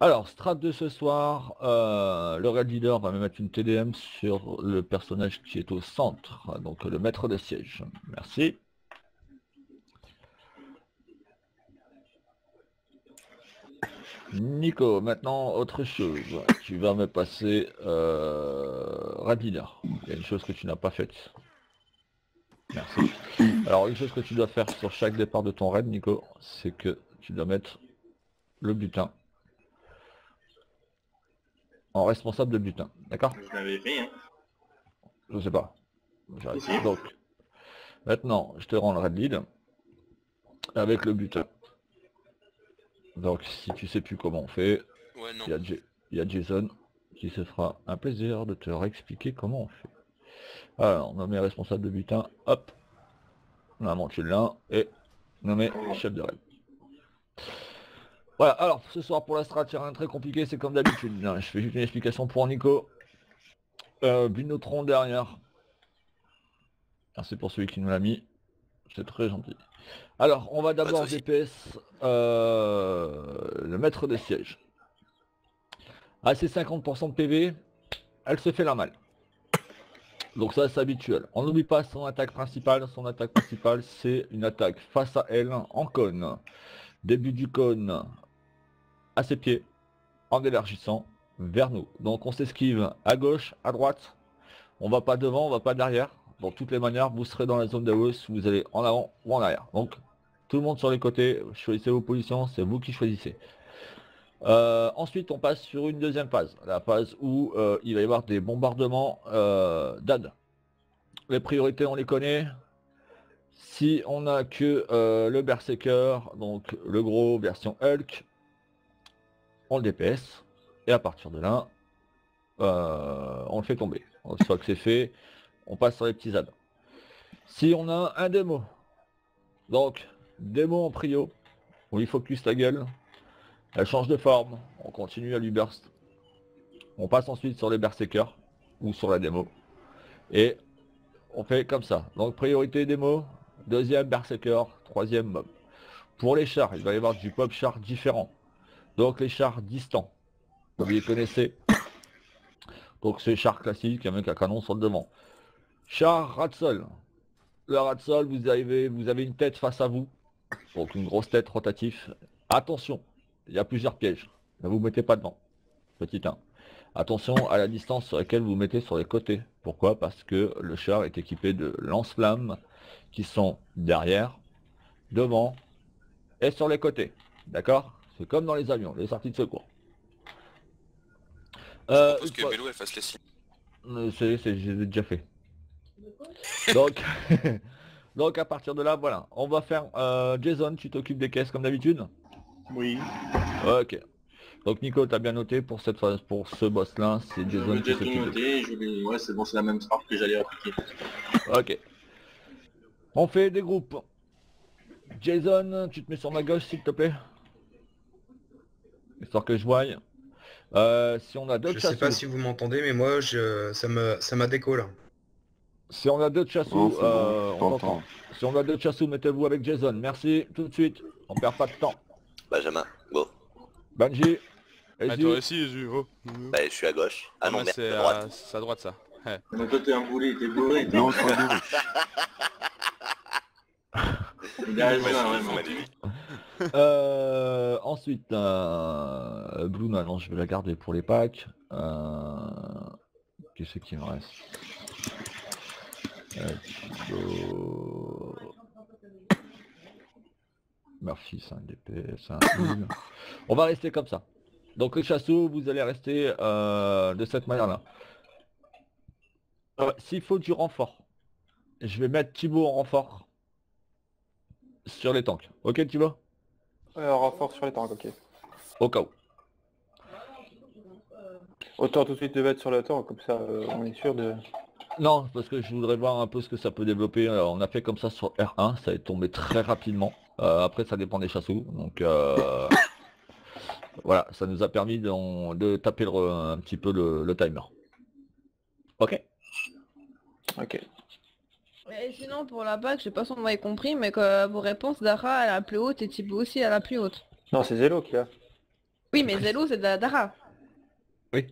Alors, strat de ce soir, le Red Leader va me mettre une TDM sur le personnage qui est au centre, donc le maître des sièges. Merci. Nico, maintenant autre chose. Tu vas me passer Red Leader. Il y a une chose que tu n'as pas faite. Merci. Alors, une chose que tu dois faire sur chaque départ de ton raid, Nico, c'est que tu dois mettre le butin en responsable de butin. D'accord? Je l'avais fait, hein. Je sais pas. J'arrive. Si. Donc, maintenant, je te rends le raid lead avec le butin. Donc, si tu sais plus comment on fait, Ouais, non. il y a Jason qui se fera un plaisir de te réexpliquer comment on fait. Alors, nommer responsable de butin, hop. Normalement, tu l'as, et nommer chef de raid. Voilà, alors, ce soir pour la strat, il n'y a rien de très compliqué, c'est comme d'habitude. Je fais juste une explication pour Nico. Binotron derrière. Merci pour celui qui nous l'a mis. C'est très gentil. Alors, on va d'abord DPS le maître des sièges. À ses 50% de PV, elle se fait la malle. Donc ça c'est habituel. On n'oublie pas son attaque principale. Son attaque principale c'est une attaque face à elle en cône. Début du cône à ses pieds, en élargissant vers nous. Donc on s'esquive à gauche, à droite. On va pas devant, on va pas derrière. De toutes les manières, vous serez dans la zone de hausse, vous allez en avant ou en arrière. Donc tout le monde sur les côtés, choisissez vos positions, c'est vous qui choisissez. Ensuite, on passe sur une deuxième phase, la phase où il va y avoir des bombardements d'AD. Les priorités, on les connaît. Si on n'a que le Berserker, donc le gros version Hulk, on le DPS. Et à partir de là, on le fait tomber. Une fois que c'est fait, on passe sur les petits AD. Si on a un démo, donc démo en prio, on lui focus la gueule, elle change de forme, on continue à lui burst. On passe ensuite sur les berserkers ou sur la démo. Et on fait comme ça. Donc priorité démo, deuxième berserker, troisième mob. Pour les chars, il va y avoir du pop char différent. Donc les chars distants, vous les connaissez. Donc c'est char classique avec un canon sur le devant. Char Ratsol. Le Ratsol, vous avez une tête face à vous. Donc une grosse tête rotative. Attention, il y a plusieurs pièges. Ne vous mettez pas devant. Petit 1. Attention à la distance sur laquelle vous mettez sur les côtés. Pourquoi? Parce que le char est équipé de lance-flammes qui sont derrière, devant et sur les côtés. D'accord? C'est comme dans les avions, les sorties de secours. Je propose que Mélo elle fasse les signes. J'ai déjà fait. Donc, donc à partir de là, voilà. On va faire... Jason, tu t'occupes des caisses comme d'habitude? Oui. Ok. Donc Nico, t'as bien noté pour cette phase, pour ce boss là, c'est Jason qui s'occupe de... Ouais, c'est bon, c'est la même start que j'allais appliquer. Ok. On fait des groupes. Jason, tu te mets sur ma gauche s'il te plaît. Histoire que je voie. Si on a deux Je sais pas chassous. si vous m'entendez, mais moi, ça m'a déco là. Si on a deux chassous, Non, c'est bon, on t'entend. Si on a deux chassous, mettez-vous avec Jason. Merci, tout de suite. On perd pas de temps. Benjamin, go. Banji. Ah, toi aussi, Jésus, oh. Bah, je suis à gauche. Ah non, merde, c'est à droite. à droite ça. Ouais. Mais toi t'es un boulet, t'es bourré. Non, je crois bien. Il a raison, vraiment. Ensuite, Blue, non, je vais la garder pour les packs. Qu'est-ce qui me reste? Murphy, c'est un DPS, c'est un heal. On va rester comme ça. Donc les chasseurs, vous allez rester de cette manière-là. S'il faut du renfort, je vais mettre Thibaut en renfort sur les tanks. Ok Thibaut? Renfort sur les tanks, ok. Au cas où. Autant tout de suite le mettre sur le tank, comme ça on est sûr de... Non, parce que je voudrais voir un peu ce que ça peut développer. Alors, on a fait comme ça sur R1, ça est tombé très rapidement. Après, ça dépend des chassous. Donc, voilà, ça nous a permis de taper un petit peu le timer. Ok. Ok. Et sinon pour la bague, je sais pas si on m'avait compris, mais que vos réponses, Dara elle a la plus haute et Thibaut aussi elle a la plus haute. Non, c'est Zelo qui a. Oui, mais Zelo, c'est Dara. Oui.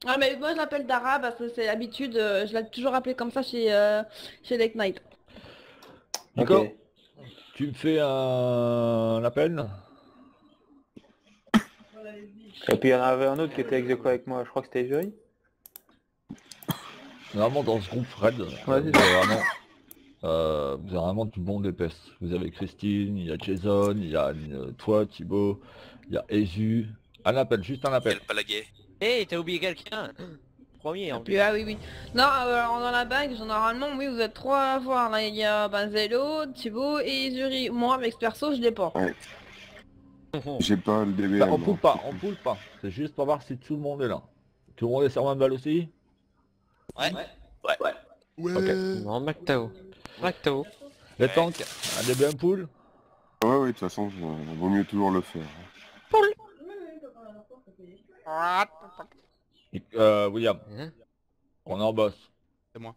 Ah, mais moi, je l'appelle Dara parce que c'est l'habitude, je l'ai toujours appelé comme ça chez Lake Knight. Nico, Ok. tu me fais un appel? Et puis il y en avait un autre qui était ex aequo avec moi, je crois que c'était Jury. Vraiment dans ce groupe Fred, Ouais, vous c'est avez vraiment, vous avez vraiment du bon DPS. Vous avez Christine, il y a Jason, il y a toi Thibaut, il y a Ezu. Un appel, juste un appel. Quel palaguet. Hé, t'as oublié quelqu'un. Premier Ah, en puis, ah oui, oui. Non, alors, dans la banque, généralement, oui, vous êtes trois à voir. Là, il y a Zelo, Thibaut et Zuri. Moi, avec ce perso, je l'ai pas. Ouais. J'ai pas le DBM. Bah, on poule pas, on poule pas. C'est juste pour voir si tout le monde est là. Tout le monde est sur de balle aussi? Ouais. Ok. Non, Mactao. Mactao. Les tanks, un DBM pool? Ouais, ouais, de toute façon, vaut mieux toujours le faire. William, Hein? on est en boss. C'est moi.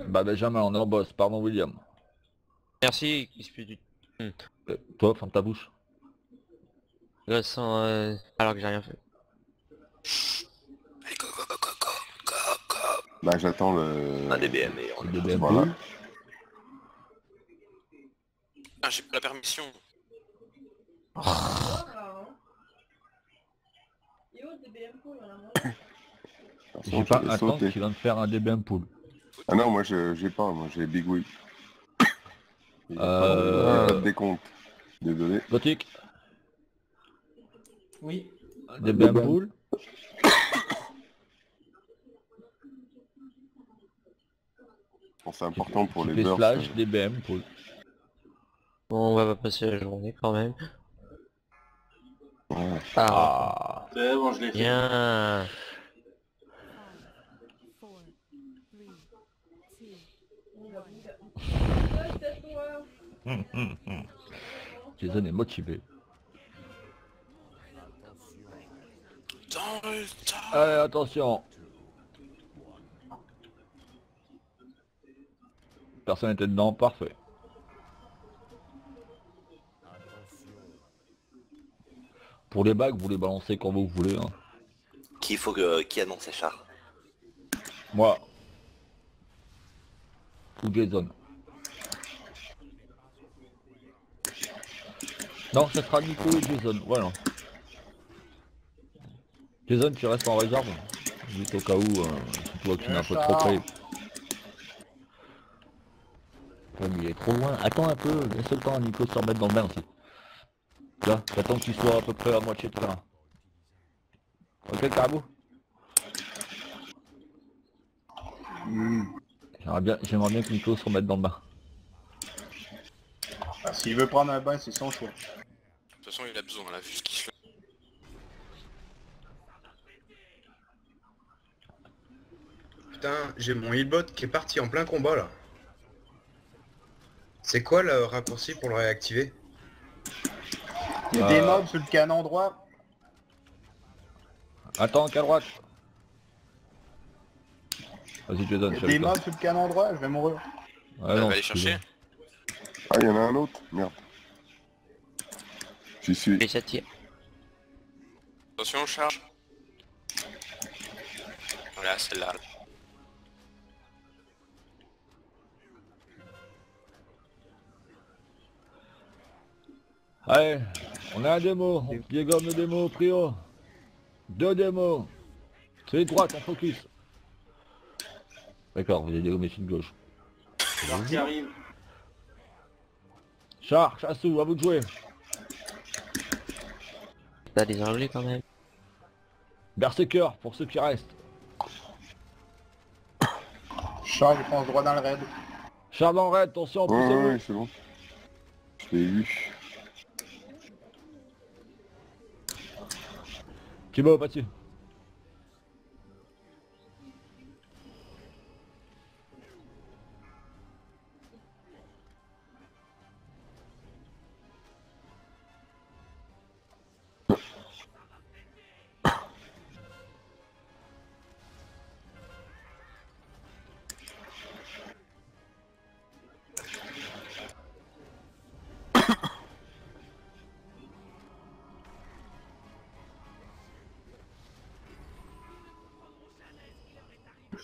Bah Benjamin, on est en boss, pardon William. Merci, espèce du Toi, ferme ta bouche. gosse alors que j'ai rien fait. Allez, go, go, go, go, go, go, go. Bah, j'attends le... Un DBM et on Le DBM Voilà. pool. Ah, j'ai pas la permission. J'ai pas je vais un tank sauter. qui va me faire un DBM pool. Ah non, moi, j'ai pas, moi, j'ai Big Wheel. Il y a Euh, pas de décompte. Désolé. Gothic, Oui. un DBM pool. Bon, c'est important pour les Typé bursts. slash DBM pool. Bon, on va pas passer la journée quand même. Ouais. Ah, C'est bon, je l'ai fait. bien. Jason est motivé. Dans le temps. Allez, attention. Personne n'était dedans, parfait. Pour les bagues, vous les balancez quand vous voulez. Hein. Qui annonce ses chars? Moi. Ou Jason. Non, ça sera Nico et Jason, voilà. Jason, tu restes en réserve. Juste au cas où, si tu vois que tu n'as un peu trop près. Ouais, mais il est trop loin. Attends un peu, laisse le temps à Nico de se remettre dans le bain aussi. Là, j'attends qu'il soit à peu près à moitié de terrain. Ok, Carabou? J'aimerais bien que Nico se remette dans le bain. Ah, s'il veut prendre un bain, c'est son choix. De toute façon, il a besoin, là, vu ce qu'il fait. Putain, j'ai mon healbot qui est parti en plein combat là. C'est quoi le raccourci pour le réactiver? Il y a des mobs sur le canon droit. Attends, qu'à droite. Vas-y, Jason, Il y je a des mobs sur le canon droit, je vais mourir. Ouais, On non, va aller chercher. Ah, il y en a un autre? Merde. J'y suis. Et ça tire. Attention, charge. Voilà, celle-là. Allez, on a un démo, on dégomme le démo, prio. 2 démos. C'est droite, on focus. D'accord, vous avez dégommé sur gauche. Char qui arrive. Char, Chassou, à vous de jouer. T'as des anglais quand même. Berserker, pour ceux qui restent. Char, il fonce droit dans le raid. Char dans le raid, attention, Ouais, poussez-vous. ouais, c'est bon. Je l'ai vu. Thibaut, pas dessus.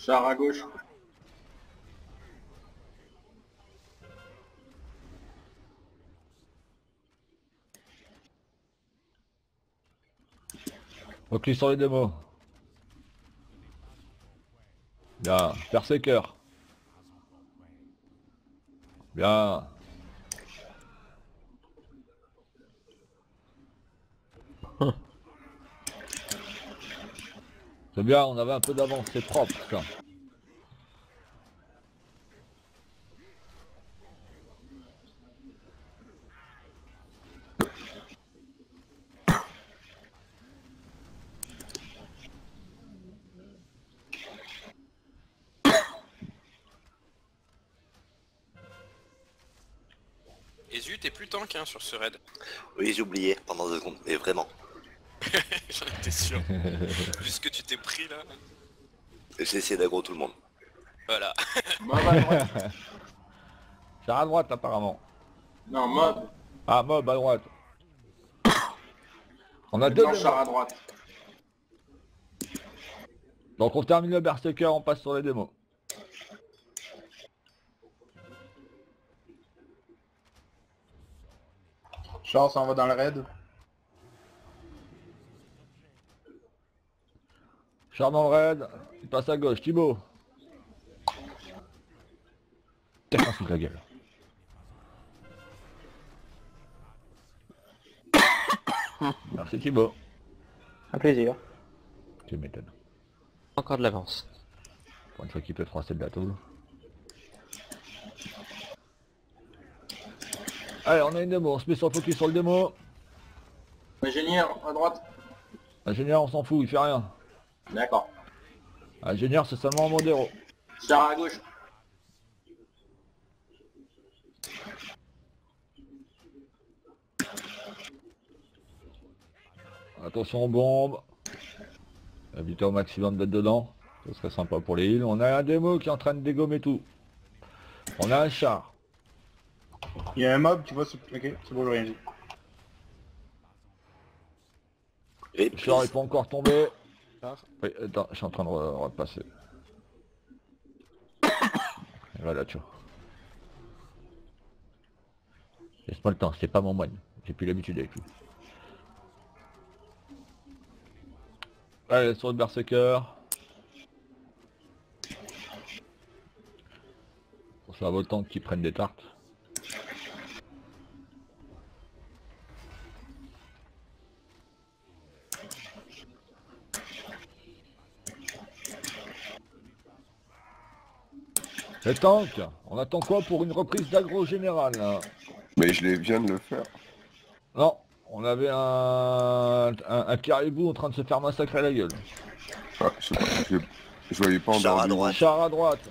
Char à gauche. Reclus sur les démos. Bien, Berserker. Bien. C'est bien, on avait un peu d'avance, c'est propre ça. Et Zu, t'es plus tank hein, sur ce raid. Oui, j'ai oublié pendant 2 secondes, mais vraiment. J'en étais sûr. Vu ce que tu t'es pris là. J'ai essayé d'aggro tout le monde. Voilà. Mob à droite. C'est à droite apparemment. Non, mob. Ah, mob à droite. On a deux Non, char à démos. droite. Donc on termine le Berserker, on passe sur les démos. Char s'en va dans le raid. Char dans le raid, il passe à gauche, Thibaut. T'as un sous la gueule. Merci Thibaut. Un plaisir. Tu m'étonnes. Encore de l'avance. Pour une fois qu'il peut froisser de la tôle. Allez, on a une démo, on se met sur le focus sur le démo. Ingénieur à droite. Ingénieur, on s'en fout, il fait rien. D'accord. Ingénieur, c'est seulement un modéro. Char à gauche. Attention aux bombes. Évitez au maximum d'être dedans. Ce serait sympa pour les heals. On a un démo qui est en train de dégommer tout. On a un char. Il y a un mob, tu vois, ok, c'est bon, j'ai rien dit. Et Le char il peut encore tomber. Oui, attends, je suis en train de repasser. Voilà, tu vois. Laisse-moi le temps, c'est pas mon moine. J'ai plus l'habitude avec lui. Allez, sur le Berserker. Pour ça, vos tanks qui prennent des tartes. Les tanks, on attend quoi pour une reprise d'aggro générale là? Mais je viens de le faire. Non, on avait un caribou en train de se faire massacrer la gueule. Ah, je sais pas, je voyais pas en Char dehors à du- droite. Char à droite.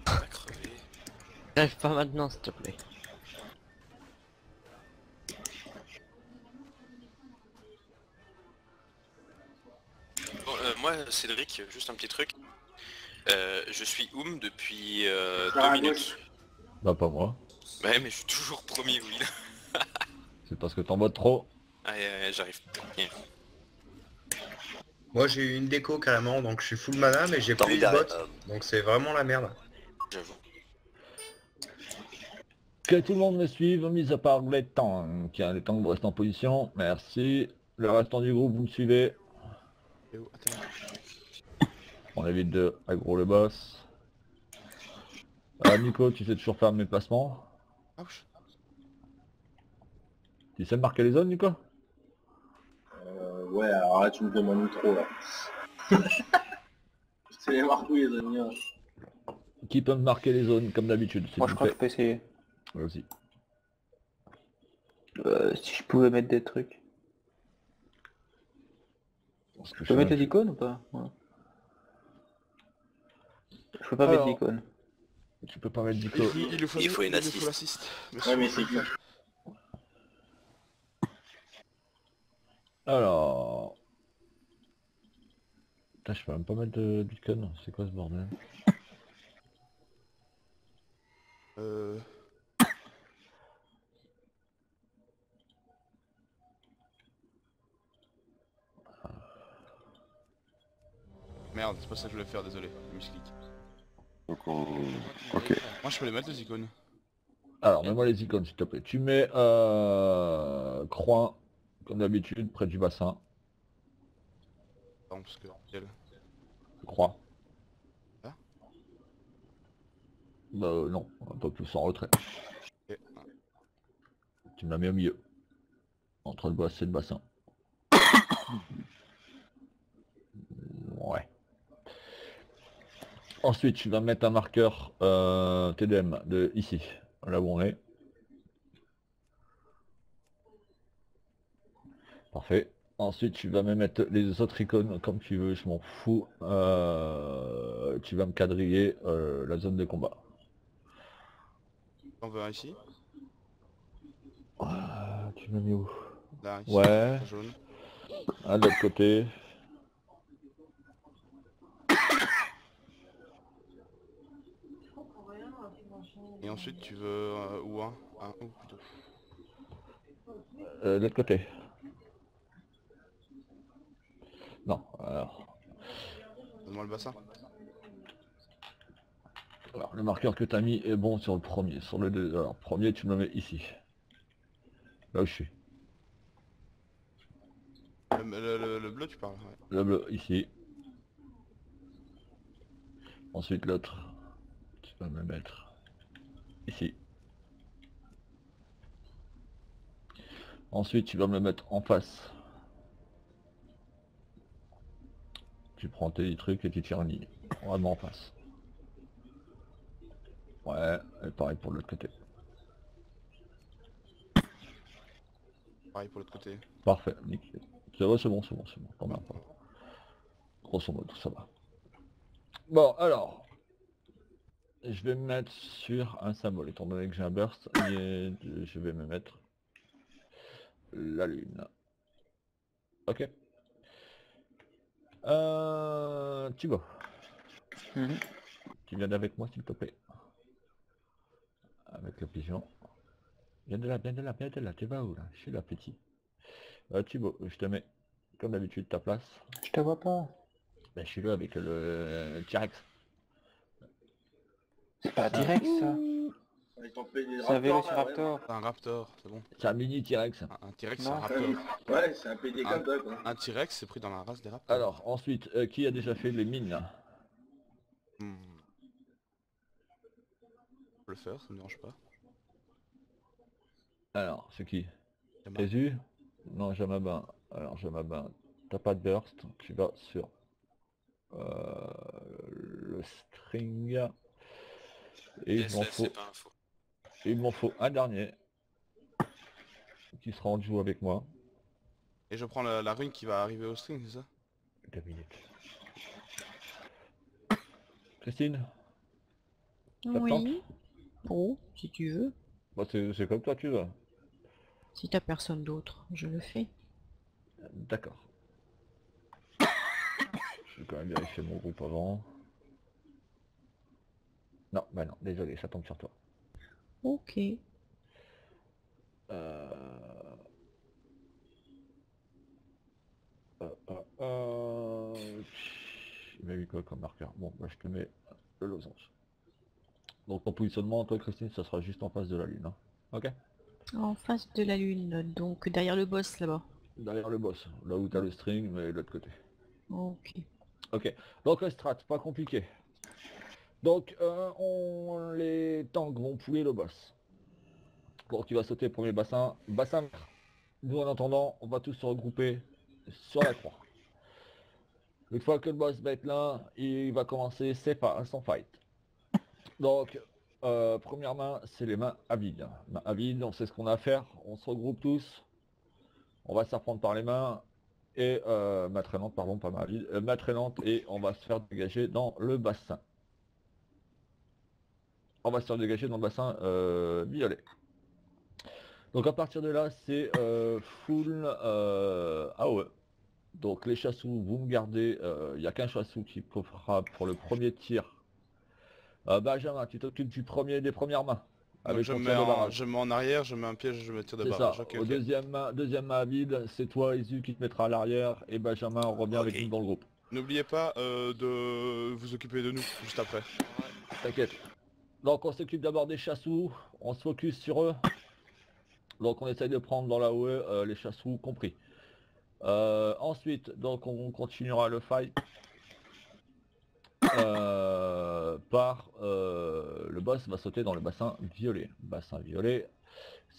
On va crever. J'arrive pas maintenant, s'il te plaît. Bon, moi, Cédric, juste un petit truc. Je suis depuis Char à 2 minutes. gauche. Bah pas moi. Ouais, mais je suis toujours premier, oui. C'est parce que t'en bottes trop. J'arrive. Moi j'ai eu une déco carrément, donc je suis full mana, mais j'ai T'as plus envie de bot. d'arrêter, Donc c'est vraiment la merde. J'avoue. Que tout le monde me suive, mis à part les tanks. Les tanks restent en position, merci. Le restant du groupe, vous me suivez. On évite de aggro le boss. Nico, tu sais toujours faire mes placements. Tu sais marquer les zones, Nico? Ouais, alors là tu me demandes trop là. C'est les marcouilles les amis. Qui peut me marquer les zones comme d'habitude, s'il Moi je vous crois que plaît. je peux essayer. Vas-y. Si je pouvais mettre des trucs. Parce que Je peux mettre les icônes ou pas? Ouais. Je peux pas Alors. mettre d'icônes. Tu peux pas mettre Nico. Il faut une assist. Ouais mais c'est qui? Alors... Putain, je peux même pas mettre de beacon, c'est quoi ce bordel? Merde, c'est pas ça que je voulais faire, désolé. Misclick. Donc on... Ok. Moi je peux les mettre les icônes. Alors, mets-moi les icônes s'il te plaît. Tu mets croix, comme d'habitude, près du bassin. Pardon, parce que... elle- Croix. Ah. Non, un peu plus en retrait. Ok. Tu me la mets au milieu. Entre le bassin et le bassin. Ouais. Ensuite, tu vas mettre un marqueur TDM de ici, là où on est. Parfait. Ensuite, tu vas me mettre les autres icônes comme tu veux, je m'en fous. Tu vas me quadriller la zone de combat. On veut un ici. Tu m'as mis où? Là, ici. Ouais. Jaune. Un de l'autre côté. Et ensuite tu veux où un où plutôt. De l'autre côté. Non, alors. Donne-moi le bassin. Alors, le marqueur que tu as mis est bon sur le premier. Sur le deux. Alors, premier, tu me le mets ici. Là où je suis. Le bleu tu parles, ouais. Le bleu, ici. Ensuite, l'autre, tu vas me mettre ici. Ensuite, tu vas me le mettre en face. Tu prends tes trucs et tu tires une ligne. Vraiment en face. Ouais, et pareil pour l'autre côté. Pareil pour l'autre côté. Parfait, nickel. C'est bon, c'est bon, c'est bon, c'est bon. T'en mets pas. Grosso modo, ça va. Bon, alors. Je vais me mettre sur un symbole, étant donné que j'ai un burst, et je vais me mettre la lune. Ok. Thibaut. Tu viens avec moi s'il te plaît. Avec le pigeon. Viens de là, viens de là, viens de là, tu vas où là? Je suis là petit. Thibaut, je te mets comme d'habitude ta place. Je te vois pas. Ben, je suis là avec le T-Rex. C'est pas direct ça. C'est un vélociraptor. C'est un raptor, c'est bon. C'est un mini T-Rex. Un T-Rex c'est un Non. raptor. Ouais, c'est un PD comme toi, quoi. Un T-Rex c'est pris dans la race des raptors. Alors, ensuite, qui a déjà fait les mines là? Hmm. Je peux le faire, ça me dérange pas. Alors, c'est qui? Yama. Jésus? Non, Jamabin. Alors, Jamabin, t'as pas de burst, tu vas sur le string. Et c'est pas un faux. il m'en faut un dernier qui sera en duo avec moi. Et je prends la rune qui va arriver au string, c'est ça? 2 minutes. Christine? Oui. Oh, si tu veux. Bah, c'est comme toi tu veux. Si t'as personne d'autre, je le fais. D'accord. Je vais quand même vérifier mon groupe avant. Non, bah non, désolé, ça tombe sur toi. Ok. Il m'a eu quoi comme marqueur? Bon, bah je te mets le losange. Donc ton positionnement, toi Christine, ça sera juste en face de la lune. Hein. Ok? En face de la lune, donc derrière le boss là-bas. Derrière le boss, là où t'as le string, mais de l'autre côté. Ok. Ok, donc le strat, pas compliqué. Donc les tanks vont pouler le boss. Donc tu vas sauter le premier bassin. Bassin. Nous en attendant, on va tous se regrouper sur la croix. Une fois que le boss va être là, il va commencer son fight. Donc première main, c'est les mains à vide. Main à vide, on sait ce qu'on a à faire, on se regroupe tous. On va s'apprendre par les mains. Et main traînante, pardon, pas main à vide. Main traînante et on va se faire dégager dans le bassin. On va se faire dégager dans le bassin violet. Donc à partir de là, c'est full AOE. Donc les chassous, vous me gardez, il n'y a qu'un chassou qui fera pour le premier tir. Benjamin, tu t'occupes des premières mains. Donc je me mets en arrière, je mets un piège, je me tire de barrage. Ça. Okay, Au deuxième main vide, c'est toi Isu qui te mettra à l'arrière et Benjamin revient avec nous dans le groupe. N'oubliez pas de vous occuper de nous juste après. T'inquiète. Donc on s'occupe d'abord des chassous, on se focus sur eux. Donc on essaye de prendre dans la haie les chassous compris. Ensuite, donc on continuera le fight par le boss va sauter dans le bassin violet. Bassin violet,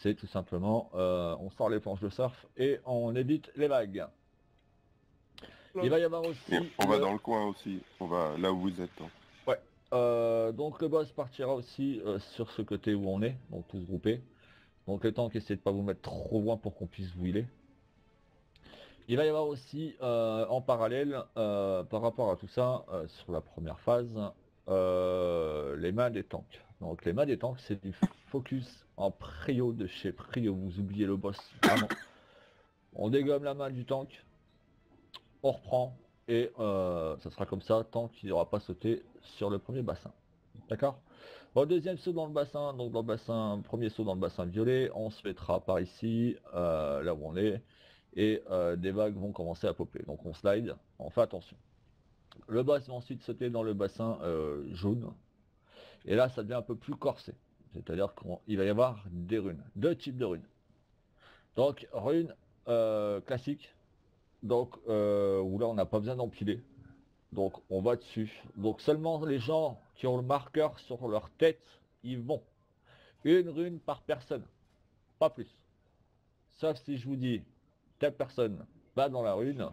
c'est tout simplement on sort les planches de surf et on évite les vagues. Il va y avoir aussi... Et on va dans le coin aussi, on va là où vous êtes. Hein. Ouais. Donc le boss partira aussi sur ce côté où on est, donc tous groupés. Donc le temps qu'essayez de pas vous mettre trop loin pour qu'on puisse vous healer. Il va y avoir aussi en parallèle, par rapport à tout ça, sur la première phase, les mains des tanks. Donc les mains des tanks, c'est du focus en prio de chez prio, vous oubliez le boss, vraiment. On dégomme la main du tank, on reprend, et ça sera comme ça tant qu'il n'aura pas sauté sur le premier bassin. D'accord? Bon, deuxième saut dans le bassin, donc dans le bassin, premier saut dans le bassin violet, on se mettra par ici, là où on est. Et des vagues vont commencer à popper. Donc on slide, on fait attention. Le boss va ensuite sauter dans le bassin jaune. Et là ça devient un peu plus corsé. C'est-à-dire qu'il va y avoir des runes. Deux types de runes. Donc runes classiques. Donc où là on n'a pas besoin d'empiler. Donc on va dessus. Donc seulement les gens qui ont le marqueur sur leur tête, ils vont. Une rune par personne. Pas plus. Sauf si je vous dis telle personne va dans la rune,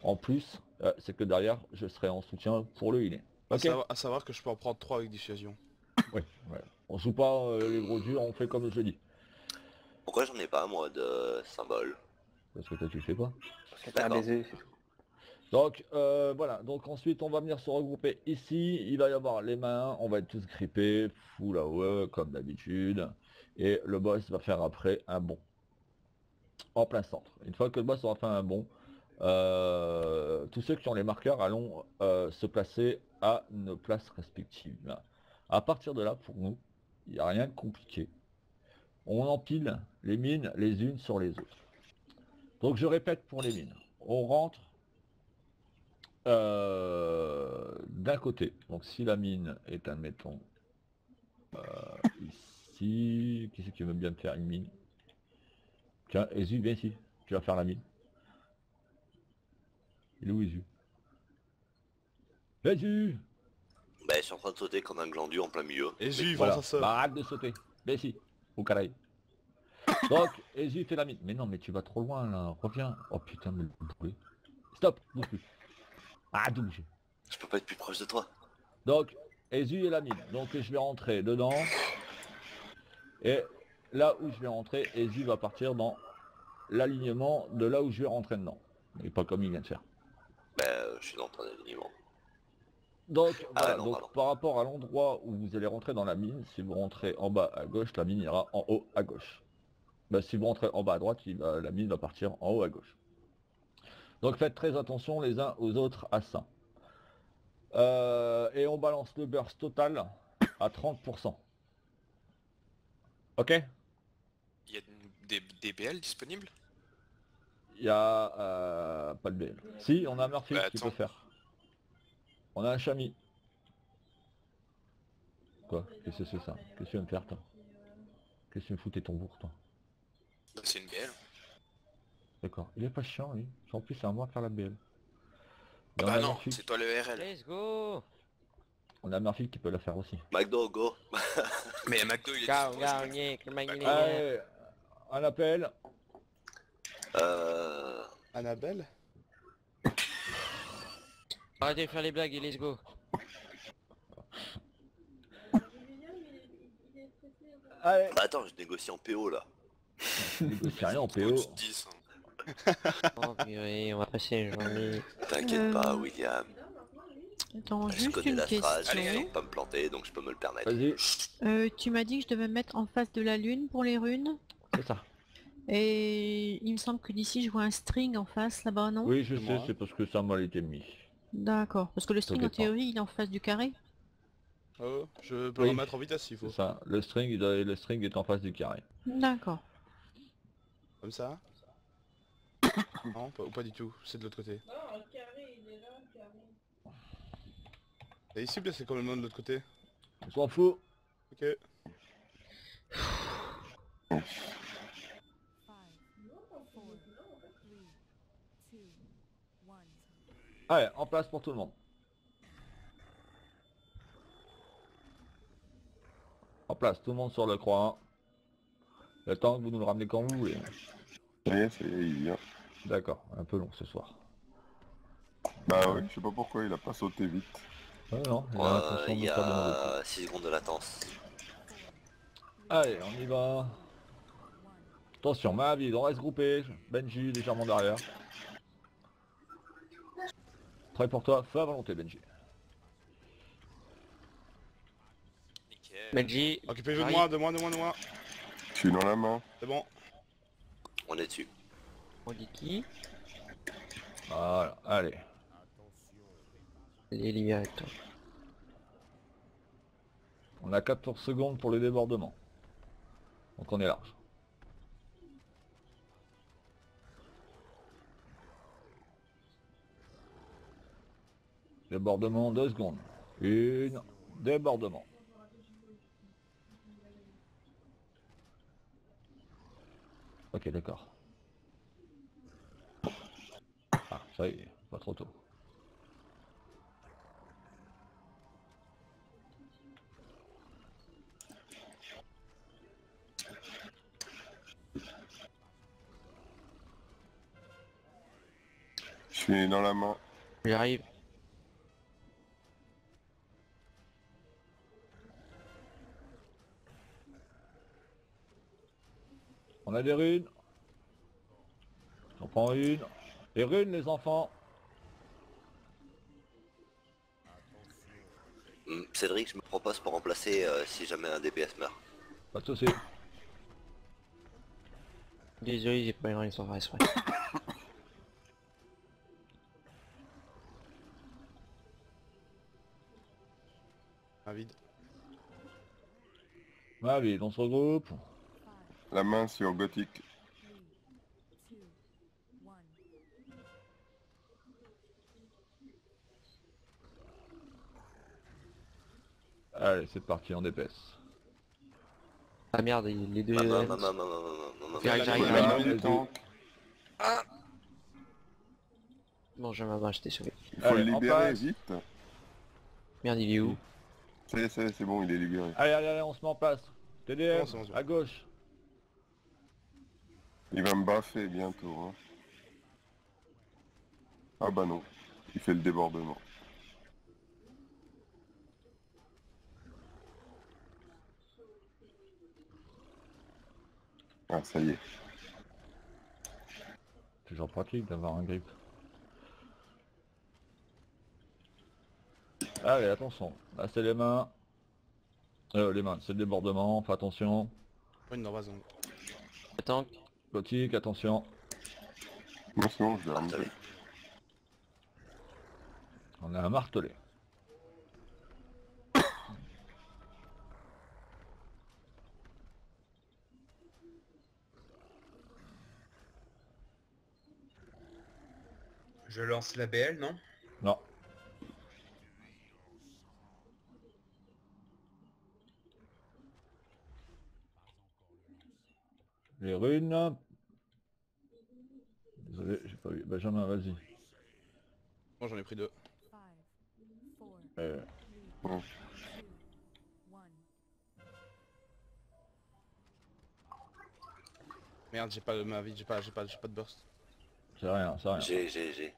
en plus, c'est que derrière, je serai en soutien pour le healer. Okay. À savoir que je peux en prendre 3 avec dissuasion. Oui, ouais. On joue pas les gros durs, on fait comme je dis. Pourquoi j'en ai pas moi de symbole? Parce que toi tu le fais pas. Parce que t'as un baiser, c'est tout. Donc voilà, donc ensuite on va venir se regrouper ici, il va y avoir les mains, on va être tous grippés, full AOE comme d'habitude, et le boss va faire après un bond. En plein centre. Une fois que le boss aura fait un bond, tous ceux qui ont les marqueurs allons se placer à nos places respectives. À partir de là, pour nous, il n'y a rien de compliqué. On empile les mines les unes sur les autres. Donc je répète pour les mines. On rentre d'un côté. Donc si la mine est, admettons, ici, qui c'est qui veut bien me faire une mine? Tiens, Ezu, viens ici, tu vas faire la mine. Il est où Ezu? Ezu! Bah je suis en train de sauter comme un glandu en plein milieu. Ezu, voilà. ça sort. Bah, arrête de sauter. Viens ici, au carré. Donc, Ezu fait la mine. Mais non, mais tu vas trop loin là, reviens. Oh putain, mais bouger. Stop, bouge plus. Arrête de bouger. Je peux pas être plus proche de toi. Donc, Ezu et la mine. Donc je vais rentrer dedans. Et là où je vais rentrer, Ezu va partir dans l'alignement de là où je vais rentrer dedans. Et pas comme il vient de faire. Bah je suis dans ton alignement. Donc, voilà, non, donc pardon. par rapport à l'endroit où vous allez rentrer dans la mine, si vous rentrez en bas à gauche, la mine ira en haut à gauche. Bah, si vous rentrez en bas à droite, la mine va partir en haut à gauche. Donc faites très attention les uns aux autres à ça. Et on balance le burst total à 30%. Ok? Il y a des BL disponibles? Il y a pas de BL. Si, on a un Murphy qui peut faire. On a un Chami. Quoi? Qu'est-ce que c'est ça? Qu'est-ce que tu veux me faire toi? Qu'est-ce que tu me fous tes tambours toi? C'est une BL. D'accord. Il est pas chiant lui. En plus c'est à moi de faire la BL. Mais Bah non, c'est toi le RL. Let's go. On a Murphy qui peut la faire aussi. McDo, go. Mais McDo il est Allez, un appel. Annabelle? Arrêtez de faire les blagues et let's go. Allez. Bah attends, je négocie en PO là. Négocie rien en PO. Oh purée, on va passer une journée. T'inquiète pas William. Attends, Je juste connais une la phrase, question. je vais pas me planter donc je peux me le permettre. Vas-y. Tu m'as dit que je devais me mettre en face de la lune pour les runes. C'est ça. Et il me semble que d'ici je vois un string en face là-bas, non? Oui, je C'est sais, moi. c'est parce que ça m'a été mis. D'accord. Parce que le string en T'inquiète pas. théorie il est en face du carré. Oh, je peux Oui. le remettre en vitesse s'il C'est faut. ça, le string est en face du carré. D'accord. Comme ça. Non, ou pas du tout, c'est de l'autre côté. Non, le carré, il est là, le carré. Et ici, c'est complètement de l'autre côté. On s'en fout. Ok. Allez, en place pour tout le monde. En place, tout le monde sur le croix. Le temps que vous nous le ramenez quand vous voulez. Ça y est, il vient. D'accord, un peu long ce soir. Bah ouais, je sais pas pourquoi il a pas sauté vite. Ouais, non, il a l'intention Il de y faire de mauvais a 6 secondes de latence. coups. Allez, on y va. Attention, Mahavir, on reste groupé. Benji, légèrement derrière. Prêt pour toi, fais à volonté, Benji. Nickel. Benji, Occupez-vous de Harry. moi, de moi, de moi, de moi. Je suis dans la main. C'est bon. On est dessus. on dit qui? Voilà, allez. Les libérés, toi. On a 14 secondes pour le débordement. Donc on est large. Débordement, 2 secondes. Une. Débordement. Ok, d'accord. Ah, ça y est, pas trop tôt. Je suis dans la main. J'arrive. On a des runes. J'en prends une. Les runes, les enfants. Cédric, je me propose pour remplacer si jamais un DPS meurt. Pas de soucis. Désolé, j'ai pas eu rien sans faire exprès. Un vide. Allez, on se regroupe. La main sur Gothic. Allez, c'est parti, on dépaisse. Ah merde, les deux... Maman. J'arrive, La main, Les tanks. Bon, je m'en je t'ai sauvé. Il faut Allez, le en libérer place. vite. Merde, il est où? C'est bon, il est libéré. Allez, on se met en place. TDM, C'est bon, c'est bon. à gauche. Il va me baffer bientôt. Hein. Ah bah non, il fait le débordement. Ah ça y est. Toujours pratique d'avoir un grip. Allez, attention. Là, c'est les mains. Les mains, c'est le débordement. Fais attention. Pas une invasion. Attends, Gothic, attention. Moi c'est bon, je l'ai remonté. On a un martelet. Je lance la BL, non? Non. Les runes. Désolé, j'ai pas vu. Benjamin, vas-y. Bon, j'en ai pris deux. Bon. Merde, j'ai pas ma vie, j'ai pas de burst. C'est rien, c'est rien. J'ai.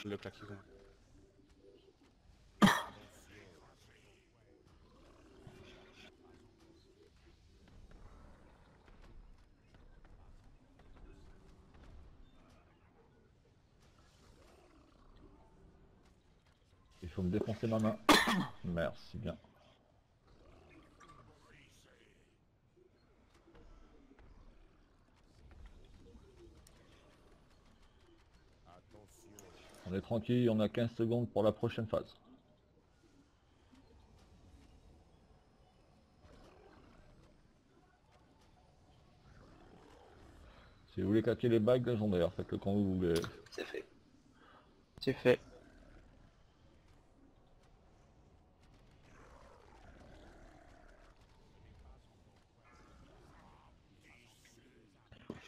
Le claquer. Il faut me défoncer ma main. Merci bien. On est tranquille, on a 15 secondes pour la prochaine phase. Si vous voulez claquer les bagues légendaires, faites-le quand vous voulez. C'est fait. C'est fait.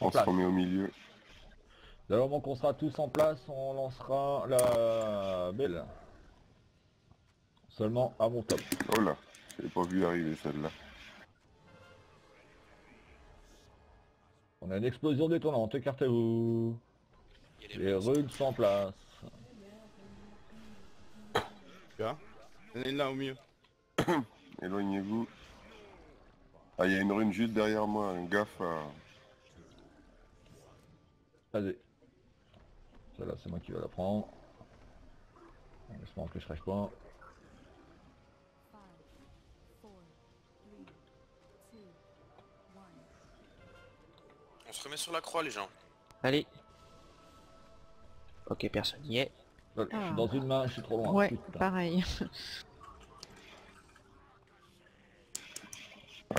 On se remet au milieu. Dès le moment qu'on sera tous en place, on lancera la belle. Seulement à mon top. Oh là, j'avais pas vu arriver celle-là. On a une explosion détonnante, écartez-vous. Les runes sont en place. Tu vois? Il y en a une là au milieu. Éloignez-vous. Ah, il y a une rune juste derrière moi, un gaffe à... Vas-y. Celle-là, c'est moi qui vais la prendre. En espérant que je crache pas. On se remet sur la croix les gens. Allez. Ok, personne n'y est. Je suis dans une main, je suis trop loin. Ouais, Putain. pareil.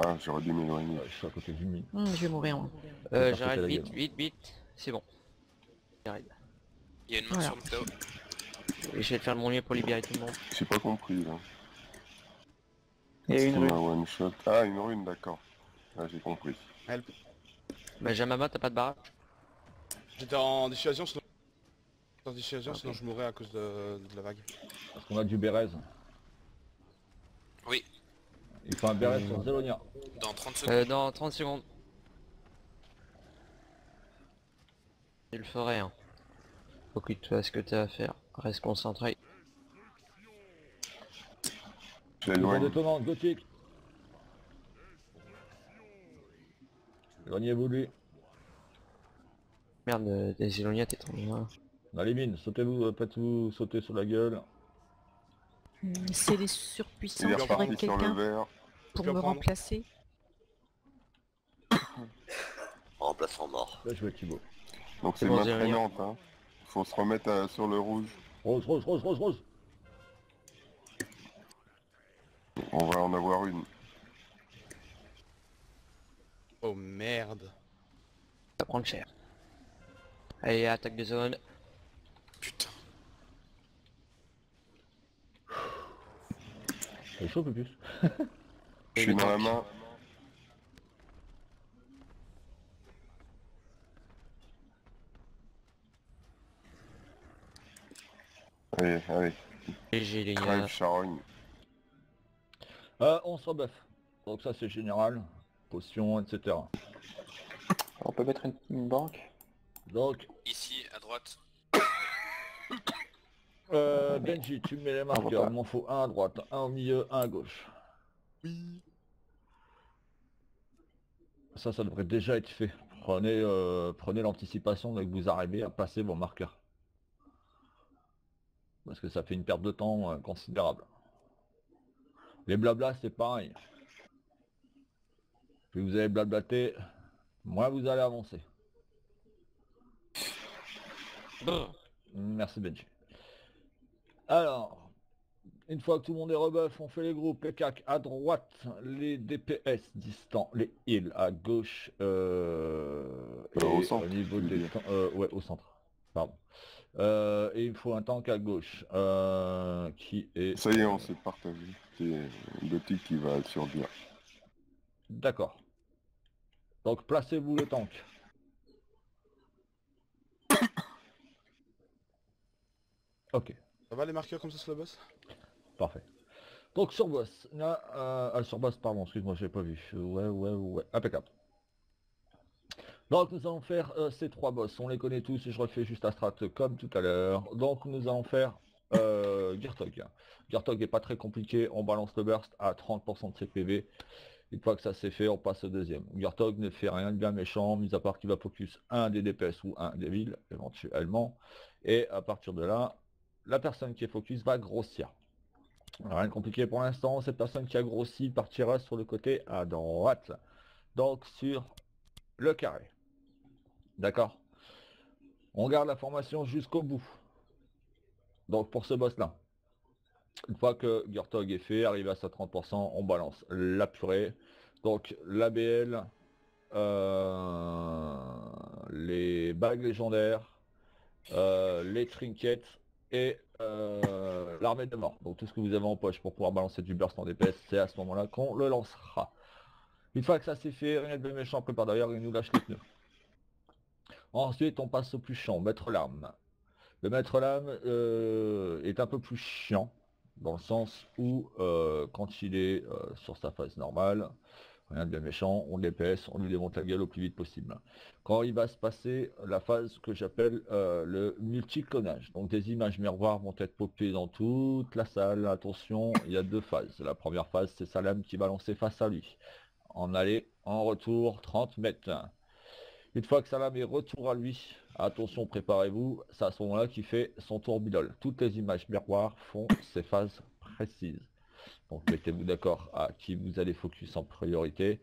Ah, j'aurais dû m'éloigner. Je suis à côté du mine. Je vais mourir moi. J'arrête la vite, gueule. vite, vite. C'est bon. J'arrive. Il y a une main Voilà. sur le Tao. Et je vais faire de mon mieux pour libérer tout le monde. J'ai pas compris là. Il y a une C'est rune. un one shot. Ah, une rune, d'accord. Ah, j'ai compris. Elle... Benjamin, t'as pas de barrage? J'étais en dissuasion sinon... sinon je mourrais à cause de la vague. Parce qu'on a du Bérez. Oui, Il faut un Bérez sur Zélonia. dans 30 secondes. Dans 30 secondes. Je le ferai, hein. Occupe-toi de ce que t'as à faire. Reste concentré. J'éloigne. Détonnante, gothique. Éloignez-vous de lui. Merde, des Zélonia, t'es trop loin. On a les mines, sautez-vous, faites-vous sauter sur la gueule. C'est les Il surpuissants, est il faudrait reparti sur le quelqu'un vert. pour Tu peux me prendre. remplacer. Remplaçant mort. Là je vais Thibaut. Donc c'est bon, main j'ai rien. traînante, hein. Faut se remettre sur le rouge. Rose, rose, rose, rose, rose. On va en avoir une. Oh merde. Ça va prendre cher. Allez, attaque de zone. Putain. C'est chaud, Pupus. Je suis dans la main. Allez, allez. GG les Crève, gars. charogne. On se rebuff. Donc ça c'est général. Potion, etc. On peut mettre une banque. Donc, Ici, à droite. Benji, tu me mets les on marqueurs. va pas. Il m'en faut un à droite, un au milieu, un à gauche. Oui. Ça devrait déjà être fait. Prenez l'anticipation dès que vous arrivez à passer vos marqueurs. Parce que ça fait une perte de temps considérable. Les blablas, c'est pareil. Plus vous allez blablater, moins vous allez avancer. Merci Benji. Alors, une fois que tout le monde est rebuff, on fait les groupes, les CAC à droite, les DPS distants, les heals à gauche, et au centre, au niveau tu veux des dire. ouais, au centre. Pardon. Et il faut un tank à gauche, qui est... Ça y est, on s'est partagé. C'est Gothic qui va survivre. D'accord. Donc placez-vous le tank. Ok. Ça va les marqueurs comme ça sur le boss? Parfait. Donc sur boss, là, sur boss, pardon, excuse-moi, j'ai pas vu. Ouais, impeccable. Donc nous allons faire ces trois boss, on les connaît tous et je refais juste la strat comme tout à l'heure. Donc nous allons faire Girtog. Girtog est pas très compliqué, on balance le burst à 30% de ses PV. Une fois que ça c'est fait, on passe au deuxième. Girtog ne fait rien de bien méchant, mis à part qu'il va focus un des DPS ou un des villes, éventuellement. Et à partir de là, la personne qui est focus va grossir. Rien de compliqué pour l'instant, cette personne qui a grossi partira sur le côté à droite. Donc sur le carré. D'accord? On garde la formation jusqu'au bout. Donc pour ce boss là, une fois que Gurtog est fait, arrivé à sa 30%, on balance la purée. Donc l'ABL, les bagues légendaires, les trinkets et l'armée de mort. Donc tout ce que vous avez en poche pour pouvoir balancer du burst en DPS, c'est à ce moment-là qu'on le lancera. Une fois que ça c'est fait, rien de méchant prépare d'ailleurs, il nous lâche les pneus. Ensuite on passe au plus chiant, maître lame. Le maître lame est un peu plus chiant, dans le sens où quand il est sur sa phase normale, rien de bien méchant, on le DPS, on lui démonte la gueule au plus vite possible. Quand il va se passer la phase que j'appelle le multiclonage, donc des images miroirs vont être popées dans toute la salle. Attention, il y a deux phases. La première phase, c'est sa lame qui va lancer face à lui. En aller, en retour, 30 mètres. Une fois que sa lame est retour à lui, attention, préparez-vous, c'est à ce moment-là qu'il fait son tourbillon. Toutes les images miroirs font ces phases précises. Donc mettez-vous d'accord à qui vous allez focus en priorité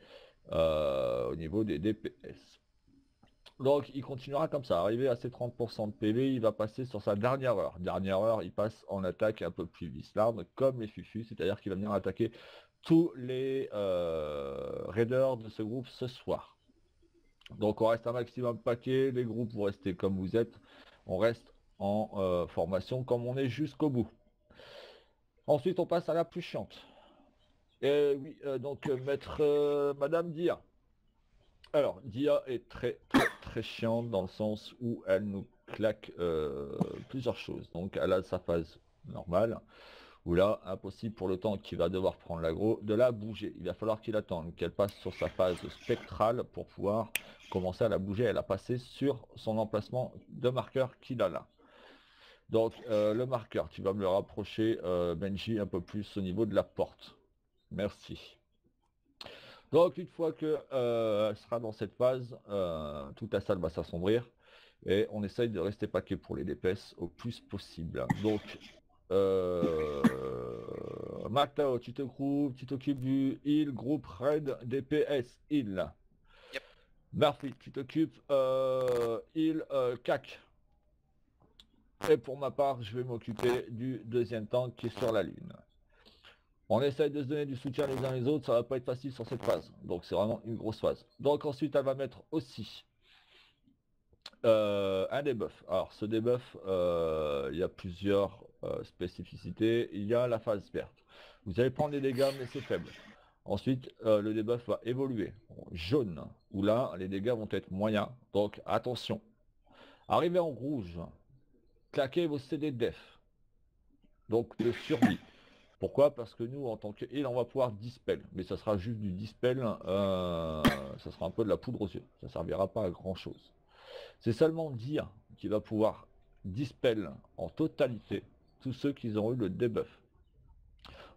au niveau des DPS. Donc il continuera comme ça, arrivé à ses 30% de PV, il va passer sur sa dernière heure. Dernière heure, il passe en attaque un peu plus vislarde, comme les fufus, c'est-à-dire qu'il va venir attaquer tous les raiders de ce groupe ce soir. Donc on reste un maximum paquet, les groupes vous restez comme vous êtes, on reste en formation comme on est jusqu'au bout. Ensuite on passe à la plus chiante. Et oui, donc maître Madame Dia. Alors Dia est très chiante dans le sens où elle nous claque plusieurs choses. Donc elle a sa phase normale, où là, impossible pour le temps qu'il va devoir prendre l'aggro de la bouger. Il va falloir qu'il attende qu'elle passe sur sa phase spectrale pour pouvoir commencer à la bouger. Elle a passé sur son emplacement de marqueur qu'il a là. Donc le marqueur, tu vas me le rapprocher, Benji, un peu plus au niveau de la porte. Merci. Donc une fois que elle sera dans cette phase, toute la salle va s'assombrir et on essaye de rester paquet pour les DPS au plus possible. Donc Mactao, tu t'occupes du heal groupe raid DPS heal. Yep. Murphy, tu t'occupes heal CAC. Et pour ma part, je vais m'occuper du deuxième tank qui est sur la lune. On essaye de se donner du soutien les uns les autres, ça va pas être facile sur cette phase. Donc c'est vraiment une grosse phase. Donc ensuite elle va mettre aussi un debuff. Alors ce debuff, il y a plusieurs spécificités. Il y a la phase verte. Vous allez prendre des dégâts mais c'est faible. Ensuite le debuff va évoluer. Jaune, où là les dégâts vont être moyens. Donc attention. Arrivé en rouge, claquez vos CD de def. Donc de survie. Pourquoi? Parce que nous, en tant que heal, on va pouvoir dispel. Mais ça sera juste du dispel, ça sera un peu de la poudre aux yeux. Ça ne servira pas à grand chose. C'est seulement Dia qui va pouvoir dispel en totalité tous ceux qui ont eu le debuff.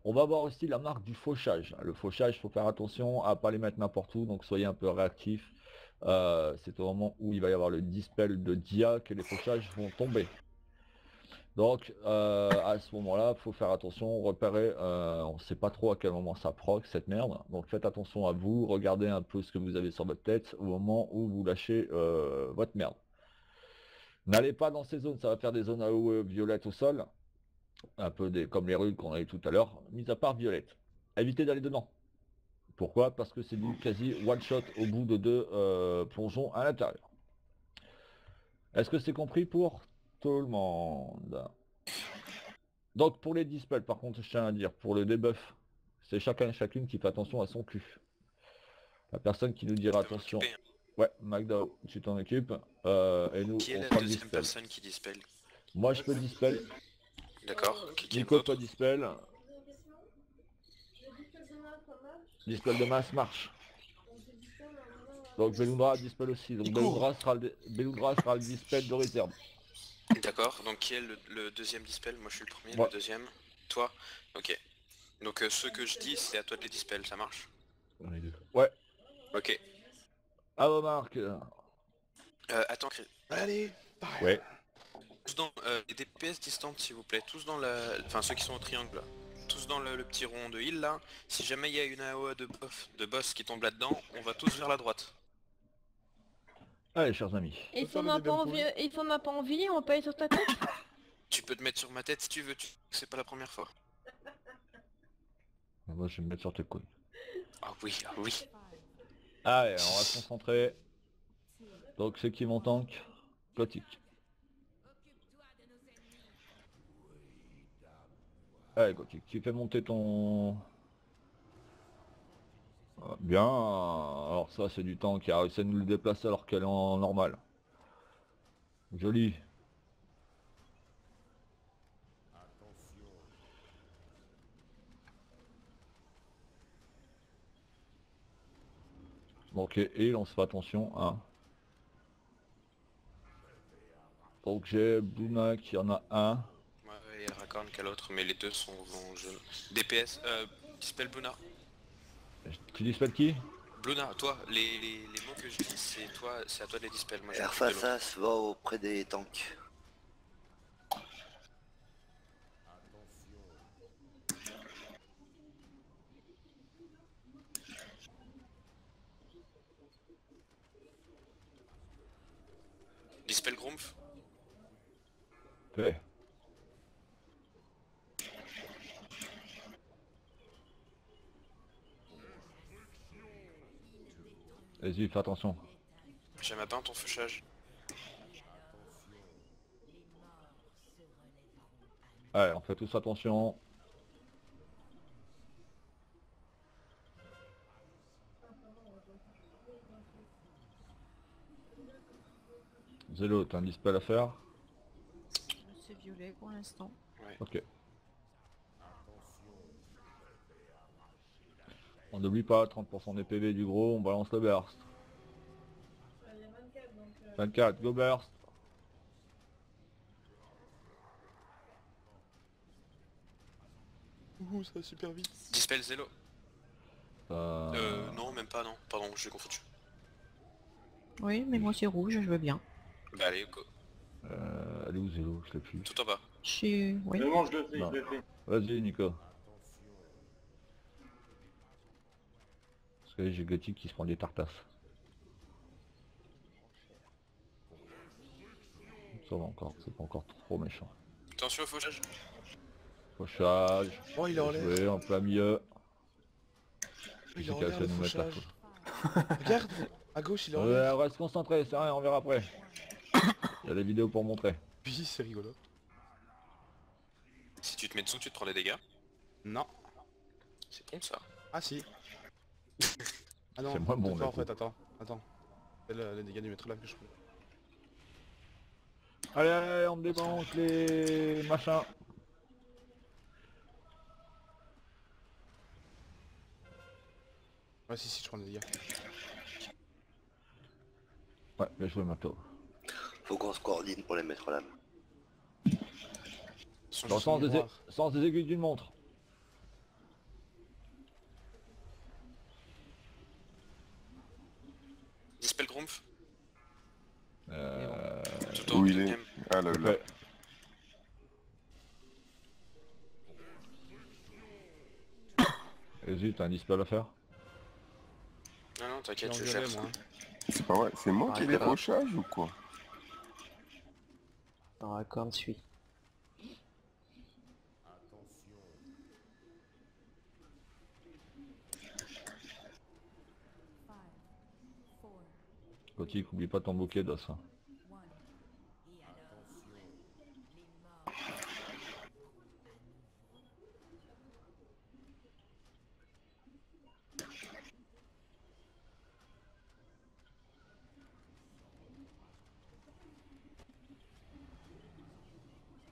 On va avoir aussi la marque du fauchage. Le fauchage, il faut faire attention à ne pas les mettre n'importe où, donc soyez un peu réactifs. C'est au moment où il va y avoir le dispel de Dia que les fauchages vont tomber. Donc à ce moment-là, il faut faire attention, repérer, on ne sait pas trop à quel moment ça proc cette merde, donc faites attention à vous, regardez un peu ce que vous avez sur votre tête au moment où vous lâchez votre merde. N'allez pas dans ces zones, ça va faire des zones AOE violettes au sol, un peu comme les rues qu'on a eu tout à l'heure, mis à part violette. Évitez d'aller dedans. Pourquoi? Parce que c'est du quasi one shot au bout de 2 plongeons à l'intérieur. Est-ce que c'est compris pour tout le monde? Donc pour les dispels, par contre, je tiens à dire, pour le debuff, c'est chacun et chacune qui fait attention à son cul. La personne qui nous dira attention. Ouais, McDowell, tu t'en occupes. Et nous, qui est on la fera le deuxième dispel. personne qui dispel? Moi, je peux dispel. D'accord. Nico peut dispel. Dispel de masse marche. Donc Belundra dispel aussi. Donc Belundra sera le dispel de réserve. D'accord, donc qui est le deuxième dispel? Moi je suis le premier, Ouais. le deuxième. Toi? Ok. Donc ce que je dis, c'est à toi de les dispel, ça marche? On est deux. Ouais. Ok. À vos marques. Attends, Allez, Ouais. tous dans les DPS distantes s'il vous plaît, tous dans la... Enfin ceux qui sont au triangle là. Tous dans le petit rond de heal là. Si jamais il y a une AOE de boss qui tombe là-dedans, on va tous vers la droite. Allez, chers amis. Et si on n'a pas envie, on va pas aller sur ta tête? Tu peux te mettre sur ma tête si tu veux, c'est pas la première fois. Moi je vais me mettre sur tes couilles. Ah oui, ah oui. Allez, on va se concentrer. Donc c'est qui mon tank? Gothic. Allez Gothic, tu fais monter ton... Ah, bien, alors ça c'est du tank qui a réussi à nous le déplacer alors qu'elle est en normal. Joli. Bon, ok, et on se fait attention, hein. Donc j'ai Bluna qui en a un. Ouais, et Rakorn qu'à l'autre, mais les deux sont en jaune. DPS, Dispel Bluna. Tu dispelles qui? Bluna, toi, les mots que je dis, c'est toi, c'est à toi de les dispel. Moi, je Air m'occupe de l'autre. face va auprès des tanks. Dispel Grumpf. Fait. Vas-y, fais attention. J'aime à peine ton fauchage. Allez, on fait tous attention. Zélo, t'as un dispel à faire? C'est violet pour l'instant. Ouais. Ok. On n'oublie pas, 30% des PV du gros, on balance le burst. 24, go burst. Ouh, ça va super vite. Dispel Zélo. Non, même pas, non. Pardon, j'ai confondu. Oui, mais moi c'est rouge, je veux bien. Bah allez, go. Elle est où Zélo? Je l'ai plus. Tout en bas. Je suis... Oui. C'est bon, je le fais, Non. je le fais. Vas-y Nico. Parce que j'ai Gothic qui se prend des tartasses. Ça va encore, c'est pas encore trop méchant. Attention au fauchage. Fauchage. Oh, il est en l'air. Joué en plein milieu. Il C'est est en qui a l'air fait le nous mettre la fauchage. faute. Regarde, à gauche il est en l'air. Reste concentré, c'est rien, on verra après. Il y a des vidéos pour montrer. Oui, c'est rigolo. Si tu te mets dessous, tu te prends des dégâts. Non. C'est bon ça. Ah si. Ah non, C'est moins bon, peut-être pas, en du coup. fait, attends. C'est le dégât du maître lame que je trouve. Allez, allez, on démonte les machins. Ouais, si, je prends des dégâts. Ouais, bien joué Mato. Faut qu'on se coordine pour les mettre là. Dans le sens des aiguilles d'une montre. Dispel Grumpf. Tout Où en il est? deuxième. Ah là là. Ouais. Vas-y, t'as un dispel à faire? Non, non, Il est t'inquiète, en je violet, gère ça. moi. C'est pas vrai, c'est moi qui ai les fauchages ou quoi? Rakorn suit. Gothic, oublie pas ton bouquet d'os. Hein.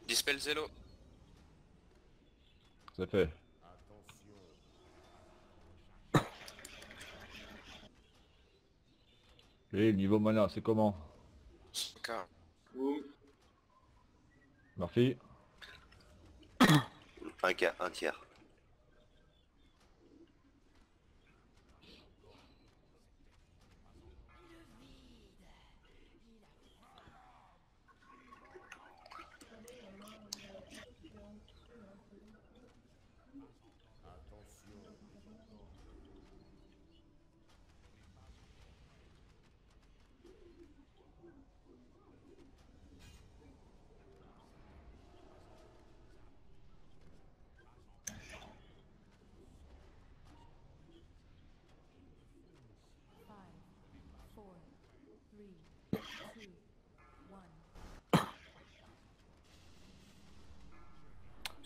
Dispel Zélo. C'est fait. Et niveau mana, c'est comment? Car. Murphy? Un tiers.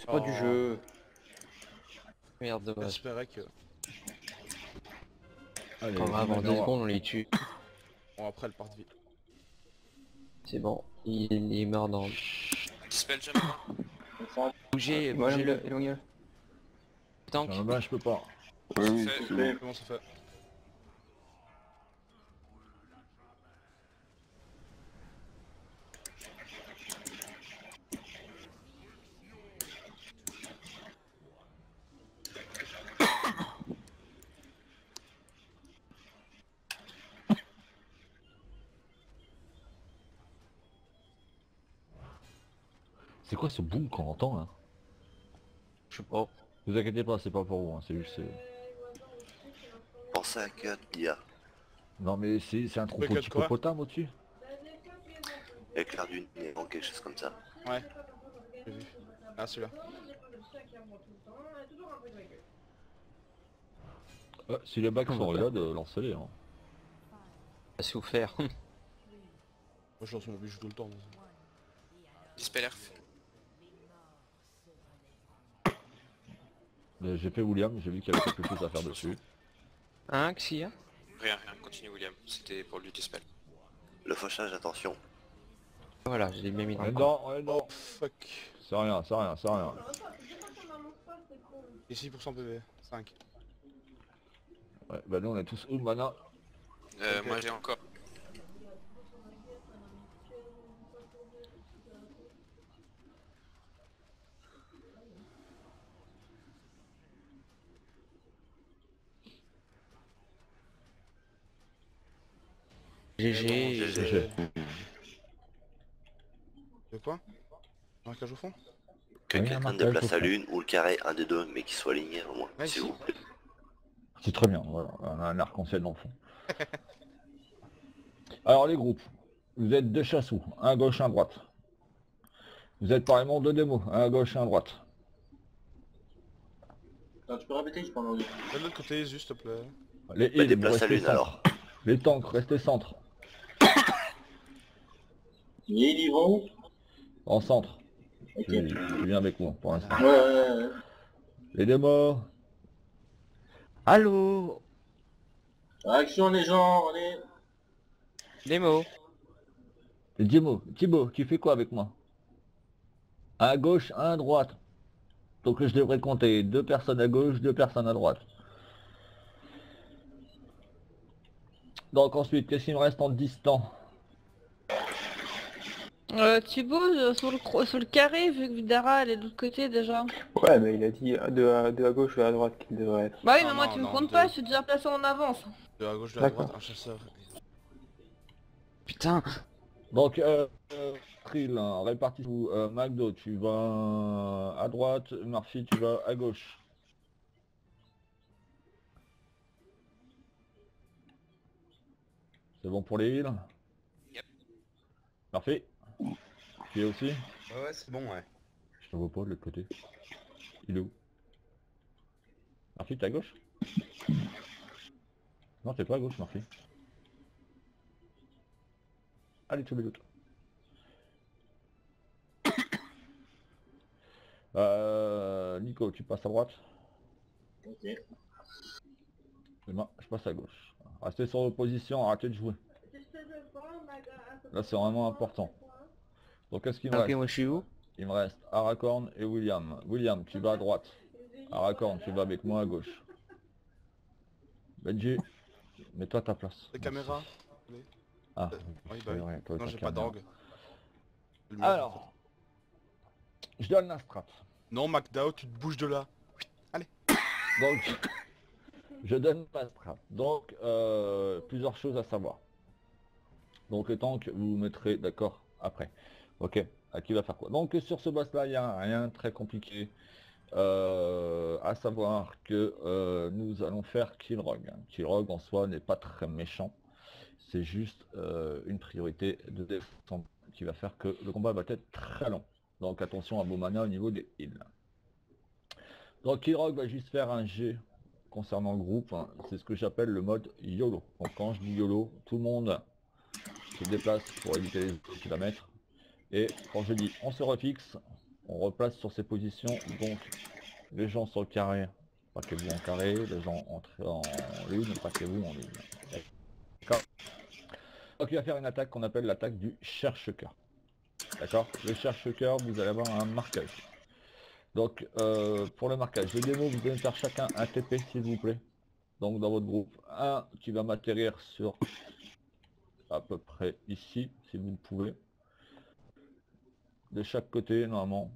C'est pas du jeu. Merde, dommage. J'espérais que... Allez, On va avant 2 secondes, on les tue. Bon, après, elle part de vie. C'est bon, il est mort dans... Dispel jamais. Bougez, Voilà, bougez-le. éloignez-le. Tank. Bah, je peux pas. Oui, oui, Fait. c'est bon. Comment ça fait? C'est quoi ce boom qu'on entend là? Je sais pas. Vous inquiétez pas, c'est pas pour vous, hein, c'est juste... Pensez à Cut, l'IA. Non mais c'est un troupeau Cut quoi d'hippopotame au-dessus. Éclair du néant, quelque chose comme ça. Ouais. J'ai vu. Ah, celui-là. Si les bacs sont reload, lancez-les. Hein. A souffert. Moi, je lance mon bijou tout le temps. Donc... Dispel RF. J'ai fait William, j'ai vu qu'il y avait quelque chose à faire dessus. Hein, qu'est-ce qu'il y a? Rien, continue William. C'était pour lui Dispel. Le fauchage, attention. Voilà, je l'ai bien mis dans On est le dedans, on est dedans. Oh, fuck. C'est rien, c'est rien, c'est rien. Et 6% PV. 5. Ouais, bah nous on est tous où mana. Ok. Moi j'ai encore. GG. GG. De quoi? Marquage au fond? Que Oui, un quelqu'un marquage déplace au la fond. lune ou le carré, un des deux, mais qui soit aligné au moins. Ouais, S'il si. vous plaît. C'est très bien, voilà, on a un arc-en-ciel dans le fond. Alors les groupes, vous êtes deux chassous, un à gauche, un à droite. Vous êtes pareillement deux démos, un à gauche, un à droite. Non, tu peux répéter, je parle en De l'autre côté, juste, s'il te plaît. Les Bah, heals, déplace vous la restez lune, centre. alors. Les tanks, restez centre. ils vont où? En centre. Ok. Tu viens avec moi pour l'instant. Ouais. Les démos. Allô. Action les gens, allez. Démo. Les démos. Thibaut, tu fais quoi avec moi? Un à gauche, un à droite. Donc je devrais compter 2 personnes à gauche, 2 personnes à droite. Donc ensuite, qu'est-ce qu'il me reste en distant? Thibaut, sur le carré, vu que Vidara elle est de l'autre côté déjà. Ouais, mais il a dit de à gauche ou à droite qu'il devrait être. Bah oui, Non, mais moi non, tu me non, comptes deux. pas, je suis déjà placé en avance. De la gauche, de la D'accord. droite, un chasseur. Putain. Donc, Trill, hein, répartis-vous. McDo, tu vas à droite. Murphy, tu vas à gauche. C'est bon pour les heals? Yep. Murphy, tu es aussi? Ouais, c'est bon, ouais. Je te vois pas de l'autre côté. Il est où? Murphy, t'es à gauche? Non, t'es pas à gauche, Murphy. Allez, tu mets l'autre. Nico, tu passes à droite. Ok. Demain, je passe à gauche. Restez sur vos positions, arrêtez de jouer. Là, c'est vraiment important. Donc, qu'est-ce qu'il me Ok, reste? moi je suis où? Il me reste Aracorn et William. William, tu vas à droite. Aracorn, tu vas avec moi à gauche. Benji, mets-toi à ta place. Les caméras. Ah, Oui, c'est bah oui. vrai, toi, Non, ta j'ai pas caméra. d'orgue. Alors, je donne la strat. Non, McDowell, tu te bouges de là. Donc, je donne ma strat. Donc, plusieurs choses à savoir. Donc, les tanks, vous vous mettrez d'accord après. Ok, à qui va faire quoi? Donc, sur ce boss-là, il n'y a rien de très compliqué. À savoir que nous allons faire Killrogue. Killrogue en soi n'est pas très méchant. C'est juste une priorité de défense qui va faire que le combat va être très long. Donc attention à vos mana au niveau des heals. Donc Killrogue va juste faire un G concernant le groupe. Hein. C'est ce que j'appelle le mode YOLO. Donc quand je dis YOLO, tout le monde se déplace pour éviter les kilomètres. Et quand je dis on se refixe, on replace sur ces positions, donc les gens sur le carré, paquez-vous en carré, les gens entrez en ligne, paquez-vous en ligne. D'accord. Donc il va faire une attaque qu'on appelle l'attaque du cherche-cœur. D'accord. Le cherche-cœur, vous allez avoir un marquage. Donc pour le marquage, les démos, vous allez faire chacun un TP s'il vous plaît. Donc dans votre groupe, un qui va m'atterrir sur à peu près ici, si vous le pouvez. De chaque côté normalement.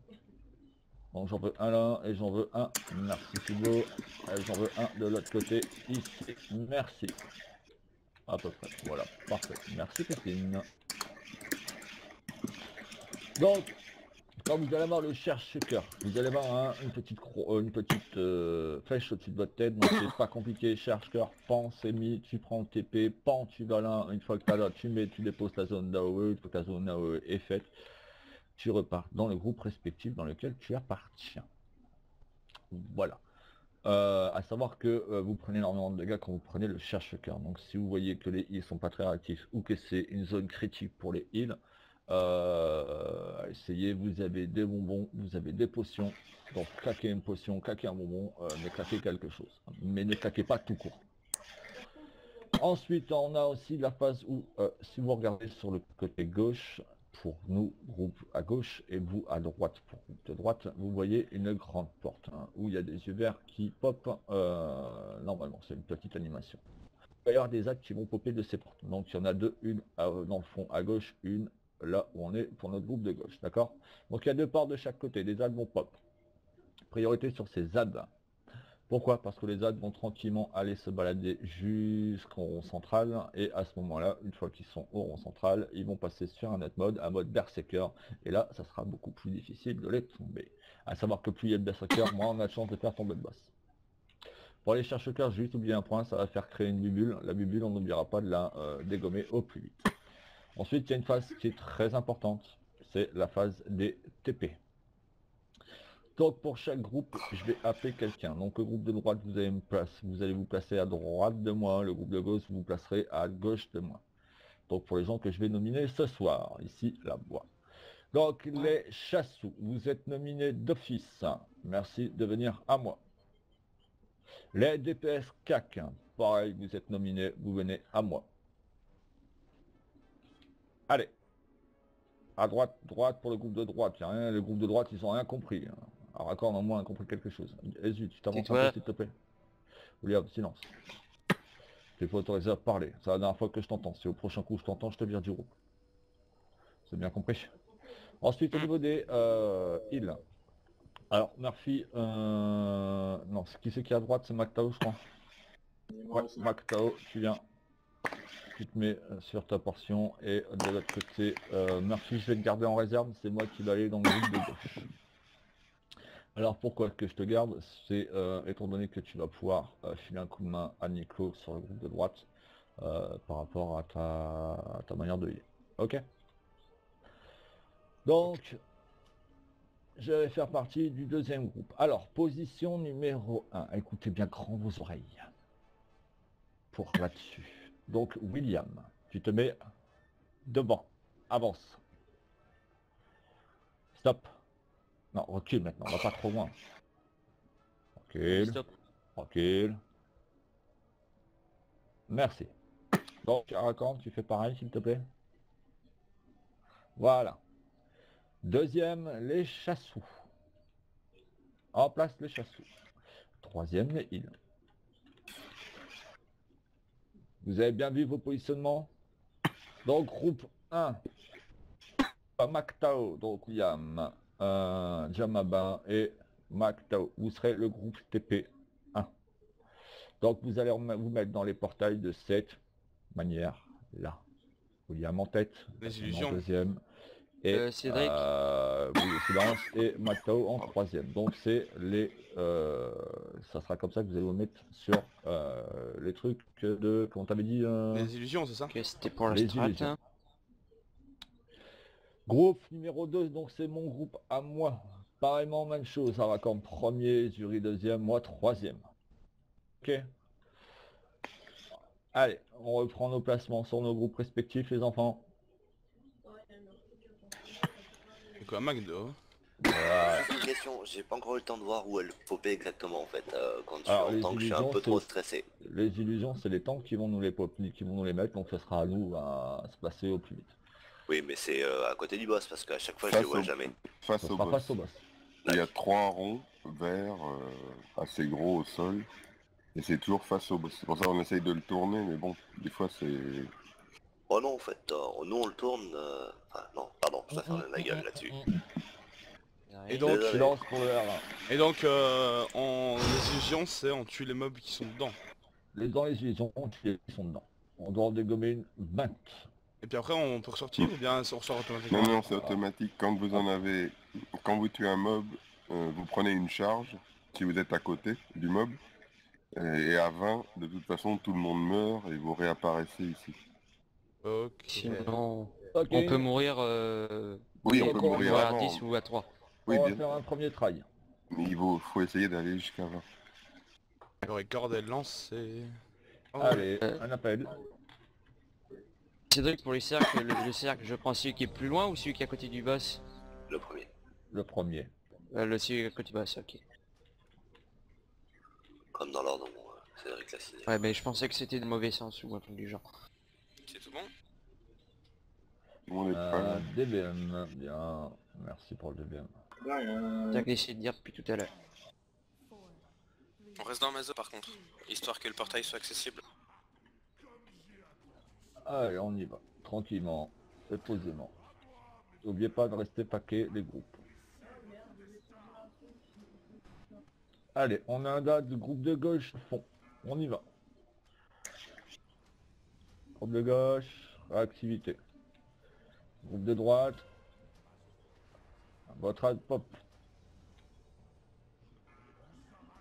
Donc j'en veux un là et j'en veux un. Merci Thibaut. Et j'en veux un de l'autre côté ici. Merci. À peu près. Voilà. Parfait. Merci Christine. Donc, quand vous allez avoir le cherche-cœur, vous allez avoir une petite flèche au-dessus de votre tête. Donc c'est pas compliqué. Cherche-cœur, pan, c'est mis. Tu prends le TP, pan, tu vas là. Une fois que tu as là, tu déposes ta zone d'AOE. Une fois que ta zone d'AOE est faite, tu repars dans le groupe respectif dans lequel tu appartiens. Voilà. À savoir que vous prenez énormément de dégâts quand vous prenez le cherche-cœur. Donc si vous voyez que les heals sont pas très réactifs ou que c'est une zone critique pour les heals, essayez, vous avez des bonbons, vous avez des potions. Donc claquez une potion, claquez un bonbon, mais claquez quelque chose. Mais ne claquez pas tout court. Ensuite, on a aussi la phase où, si vous regardez sur le côté gauche, pour nous, groupe à gauche, et vous à droite, pour groupe de droite, vous voyez une grande porte, hein, où il y a des yeux verts qui popent, normalement, c'est une petite animation. Il va y avoir des actes qui vont popper de ces portes. Donc il y en a deux, une dans le fond à gauche, une là où on est pour notre groupe de gauche, d'accord? Donc il y a deux portes de chaque côté, des ZAD vont pop. Priorité sur ces ZAD. Pourquoi? Parce que les ZAD vont tranquillement aller se balader jusqu'au rond central, et à ce moment-là, une fois qu'ils sont au rond central, ils vont passer sur un autre mode, un mode berserker, et là, ça sera beaucoup plus difficile de les tomber. À savoir que plus il y a de berserker, moins on a de chance de faire tomber le boss. Pour les cherche-cœurs, j'ai juste oublié un point, ça va faire créer une bubule. La bubule, on n'oubliera pas de la dégommer au plus vite. Ensuite, il y a une phase qui est très importante, c'est la phase des TP. Donc pour chaque groupe, je vais appeler quelqu'un. Donc le groupe de droite, vous allez vous placer à droite de moi. Le groupe de gauche, vous vous placerez à gauche de moi. Donc pour les gens que je vais nominer ce soir, ici, la voix. Donc les chassous, vous êtes nominés d'office. Merci de venir à moi. Les DPS CAC, pareil, vous êtes nominés, vous venez à moi. Allez. À droite, droite pour le groupe de droite. Il y a rien, le groupe de droite, ils ont rien compris. Alors Raccord, au moins, a compris quelque chose. Ezut, tu t'avances un peu, s'il te plaît. William, silence. Tu peux autoriser à parler. C'est la dernière fois que je t'entends. Si au prochain coup je t'entends, je te vire du groupe. C'est bien compris. Ensuite, au niveau des heals. Alors, Murphy, non, qui c'est qui est à droite? C'est McTao, je crois. Ouais, McTao, tu viens. Tu te mets sur ta portion, et de l'autre côté, Murphy, je vais te garder en réserve, c'est moi qui vais aller dans le groupe de gauche. Alors pourquoi que je te garde? C'est étant donné que tu vas pouvoir filer un coup de main à Nico sur le groupe de droite par rapport à ta manière de lire. Ok? Donc, je vais faire partie du deuxième groupe. Alors, position numéro 1. Écoutez bien grand vos oreilles. Pour là-dessus. Donc, William, tu te mets devant. Avance. Stop. Non, recule maintenant, on va pas trop loin. Recule. Stop. Recule. Merci. Donc, Arakan, tu fais pareil, s'il te plaît. Voilà. Deuxième, les chassous. En place les chassous. Troisième, les heals. Vous avez bien vu vos positionnements? Donc, groupe 1. McTao, donc William, Jamaba et McTao. Vous serez le groupe TP1. Donc, vous allez vous mettre dans les portails de cette manière-là. William en tête, les illusions. En deuxième. Et Cédric. Silence et McTao en troisième. Donc c'est les ça sera comme ça que vous allez vous mettre sur les trucs de, comment t'avais dit Les illusions, c'est ça? Ok, c'était pour la les strat. illusions. Groupe numéro 2, donc c'est mon groupe à moi. Pareillement, même chose, ça va comme premier, Zuri deuxième, moi troisième. Ok. Allez, on reprend nos placements sur nos groupes respectifs, les enfants. C'est quoi, McDo? Voilà. Juste une question, j'ai pas encore eu le temps de voir où elle popait exactement en fait. Quand je Alors, suis les en tank, je suis un illusions, peu trop c'est- stressé. Les illusions, c'est les tanks qui vont nous les qui vont nous les mettre, donc ça sera à nous à se passer au plus vite. Oui, mais c'est à côté du boss parce qu'à chaque fois je Face les vois au- jamais. Face Ça au sera boss. face au boss. Il y a 3 ronds verts assez gros au sol. Et c'est toujours face au boss. C'est pour ça qu'on essaye de le tourner, mais bon, des fois c'est... Oh non, en fait, nous on le tourne... Enfin, non, pardon, je dois fermer ma gueule là-dessus. Et donc, Désolé. Silence pour le R1. et donc les illusions, c'est on tue les mobs qui sont dedans. Dans les illusions, ils sont dedans. On doit en dégommer une 20. Et puis après, on peut ressortir ou bien on ressort automatiquement? Non, non, c'est automatique. Quand vous en avez... Quand vous tuez un mob, vous prenez une charge, si vous êtes à côté du mob. Et à 20, de toute façon, tout le monde meurt et vous réapparaissez ici. Ok. Sinon, Ok, on peut mourir, Oui, on peut D'accord, mourir à avant. 10 ou à 3. Oui, on va bien. faire un premier try. Mais faut essayer d'aller jusqu'à 20. Le record elle lance et... Oh, Allez, un appel. Cédric, pour les cercles, le cercle, je prends celui qui est plus loin ou celui qui est à côté du boss? Le premier. Le premier. Celui à côté du boss, ok. Comme dans l'ordre où Cédric l'a signé. Ouais, mais je pensais que c'était de mauvais sens ou un truc du genre. C'est tout bon? Tout le monde est prêt. DBM, bien. Merci pour le DBM. C'est ça que j'ai essayé de dire depuis tout à l'heure. On reste dans ma zone par contre, histoire que le portail soit accessible. Allez, on y va. Tranquillement et posément. N'oubliez pas de rester paquet les groupes. Allez, on a un date du groupe de gauche fond. On y va. Groupe de gauche, activité. Groupe de droite. Votre ad pop.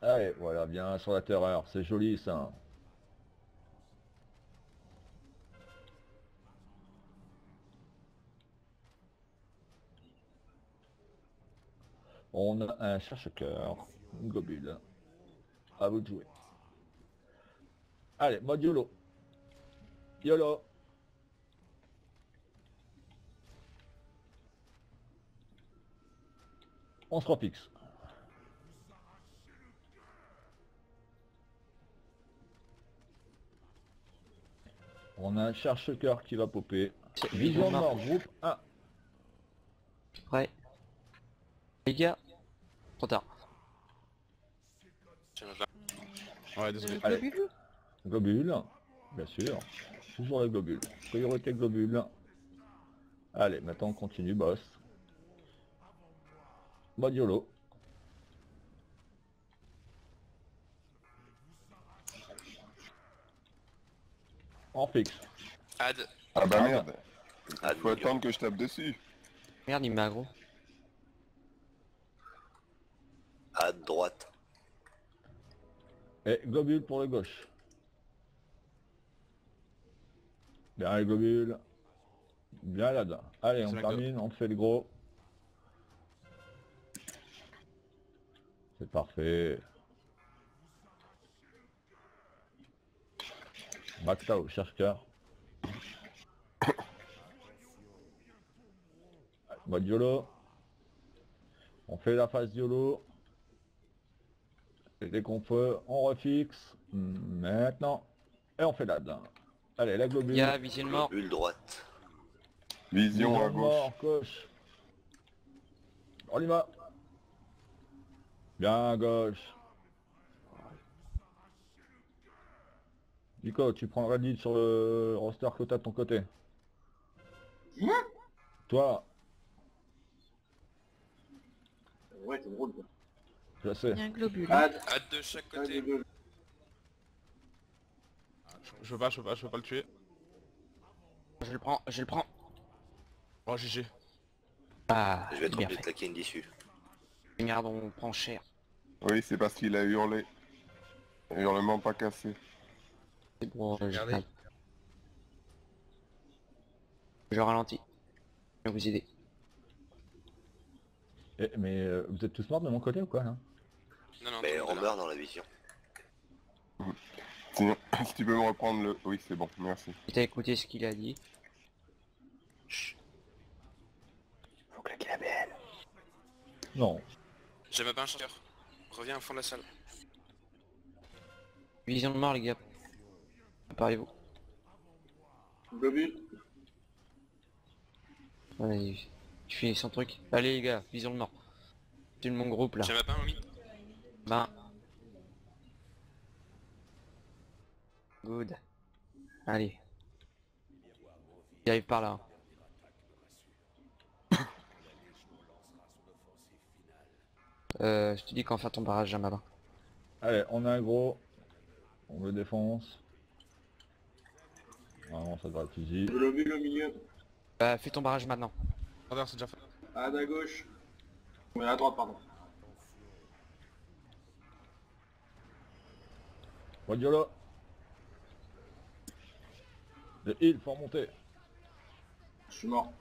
Allez, voilà, bien sur la terreur. C'est joli ça. On a un cherche-cœur, une gobule. À vous de jouer. Allez, mode YOLO. YOLO. On se refixe. On a un cherche-cœur qui va popper. Vision mort, groupe 1. Prêt. Les gars, trop tard. Ouais, désolé. Allez. Globule, bien sûr. Toujours les globules. Priorité globule. Allez, maintenant on continue, boss. Mode YOLO. En fixe. Ad, Ah bah Ah, merde. Ah, Faut attendre que je tape dessus. Merde, il m'a aggro. À droite. Et globule pour le gauche. Bien les globules. Bien là-dedans. Allez, on C'est la termine, on fait le gros. C'est parfait. Maxao, cherche-cœur. Mode YOLO. On fait la phase YOLO. Et dès qu'on peut, on refixe. Maintenant. Et on fait là-dedans. Allez, la globule. Il y a vision mort. Globule droite. Vision à gauche. mort, gauche. On y va. Bien à gauche. Nico, tu prends le Reddit sur le roster que t'as de ton côté. Toi, Ouais, c'est drôle. je sais. Il y a un globule. Ad, ad de chaque côté. Je peux pas le tuer. Je le prends, je le prends. Oh GG. Ah, Je vais être bien obligé de fait. claquer une d'issue. Merde, on prend cher. Oui, c'est parce qu'il a hurlé. Hurlement pas cassé. C'est bon, je Regardez. calme. Je ralentis. Je vais vous aider. Mais vous êtes tous morts de mon côté ou quoi là? Non, non, Mais tout le on monde est là. meurt dans la vision. Sinon, si tu peux me reprendre le... Oui, c'est bon, merci. Et t'as écouté ce qu'il a dit. faut claquer la BL. Non. J'ai ma pinche. Reviens au fond de la salle. Vision de mort les gars. Préparez-vous. Globule. Vas-y, je finis son truc. Allez les gars, vision de mort. C'est mon groupe là. J'ai ma pinche au mid. Ben. Good. Allez. Il arrive par là. Je te dis quand faire ton barrage jamais là. Allez, on a un gros. On le défonce. Normalement ça devrait être easy. Globule au milieu. Fais ton barrage maintenant. Regarde, c'est déjà fait. À gauche. Ouais, à droite, pardon. Guardiola. Les heals, faut remonter. Je suis mort.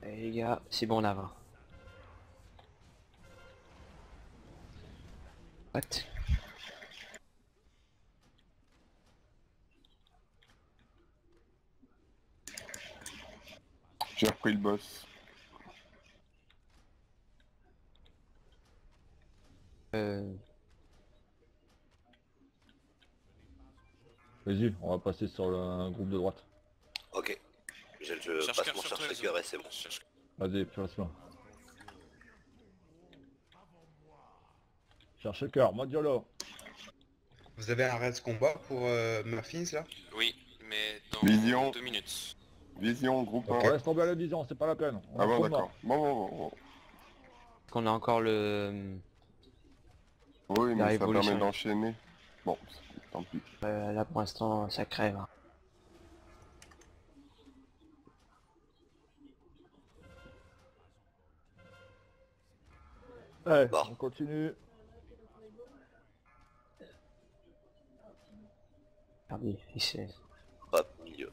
Allez les gars, c'est bon on a 20. What? J'ai repris le boss. Vas-y, on va passer sur le groupe de droite. Ok. Je Cherche passe cœur mon sur toi, cherche les cœur autres. et c'est bon. Cherche- Vas-y, place-moi. Cherche le cœur, Guardiola. Vous avez un reste combat pour Muffins là? Oui, mais dans Vision. 2 minutes. Vision, groupe On 1. laisse tomber à la vision, c'est pas la peine. On Ah a bon trop de d'accord. Bon. Qu'on a encore le... Oui, La mais ça révolution. permet d'enchaîner. Bon, tant pis. là pour l'instant ça crève. Hein. Allez, Bon. on continue. Regardez, ici. Hop, milieu.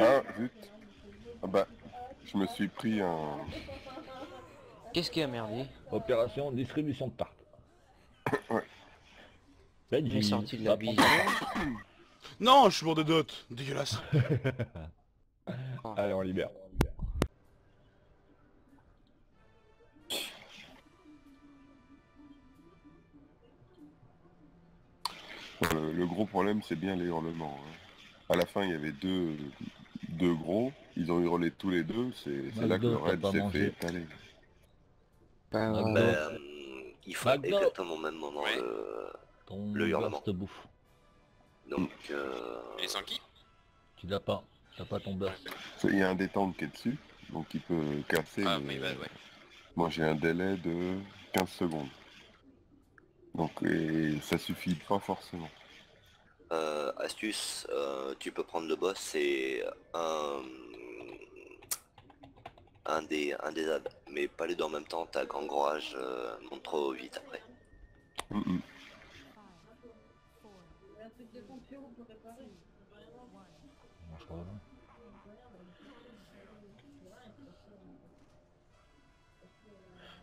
Ah, zut. Ah bah, je me suis pris un... Qu'est-ce qui a merdé? Opération distribution de tartes. Ouais. Il est sorti de la vie. vision. Non, je suis mort de dot. Dégueulasse. Allez, on libère. Le gros problème, c'est bien les hurlements. Hein. À la fin, il y avait deux gros. Ils ont hurlé tous les deux. C'est là que le McDo, t'as raid pas s'est mangé. fait étaler. Il faut McDo. exactement au même moment Ouais. Ton Le hurlement. burst bouffe. Donc, Il est sans qui? Tu l'as pas. T'as pas ton burst. Il y a un détente qui est dessus. Donc il peut casser. Ah, mais, oui, bah, ouais. Moi, j'ai un délai de 15 secondes. Donc et ça suffit pas forcément. astuce, tu peux prendre le boss, c'est un des ZAD, mais pas les deux en même temps, ta grand courage monte trop vite après.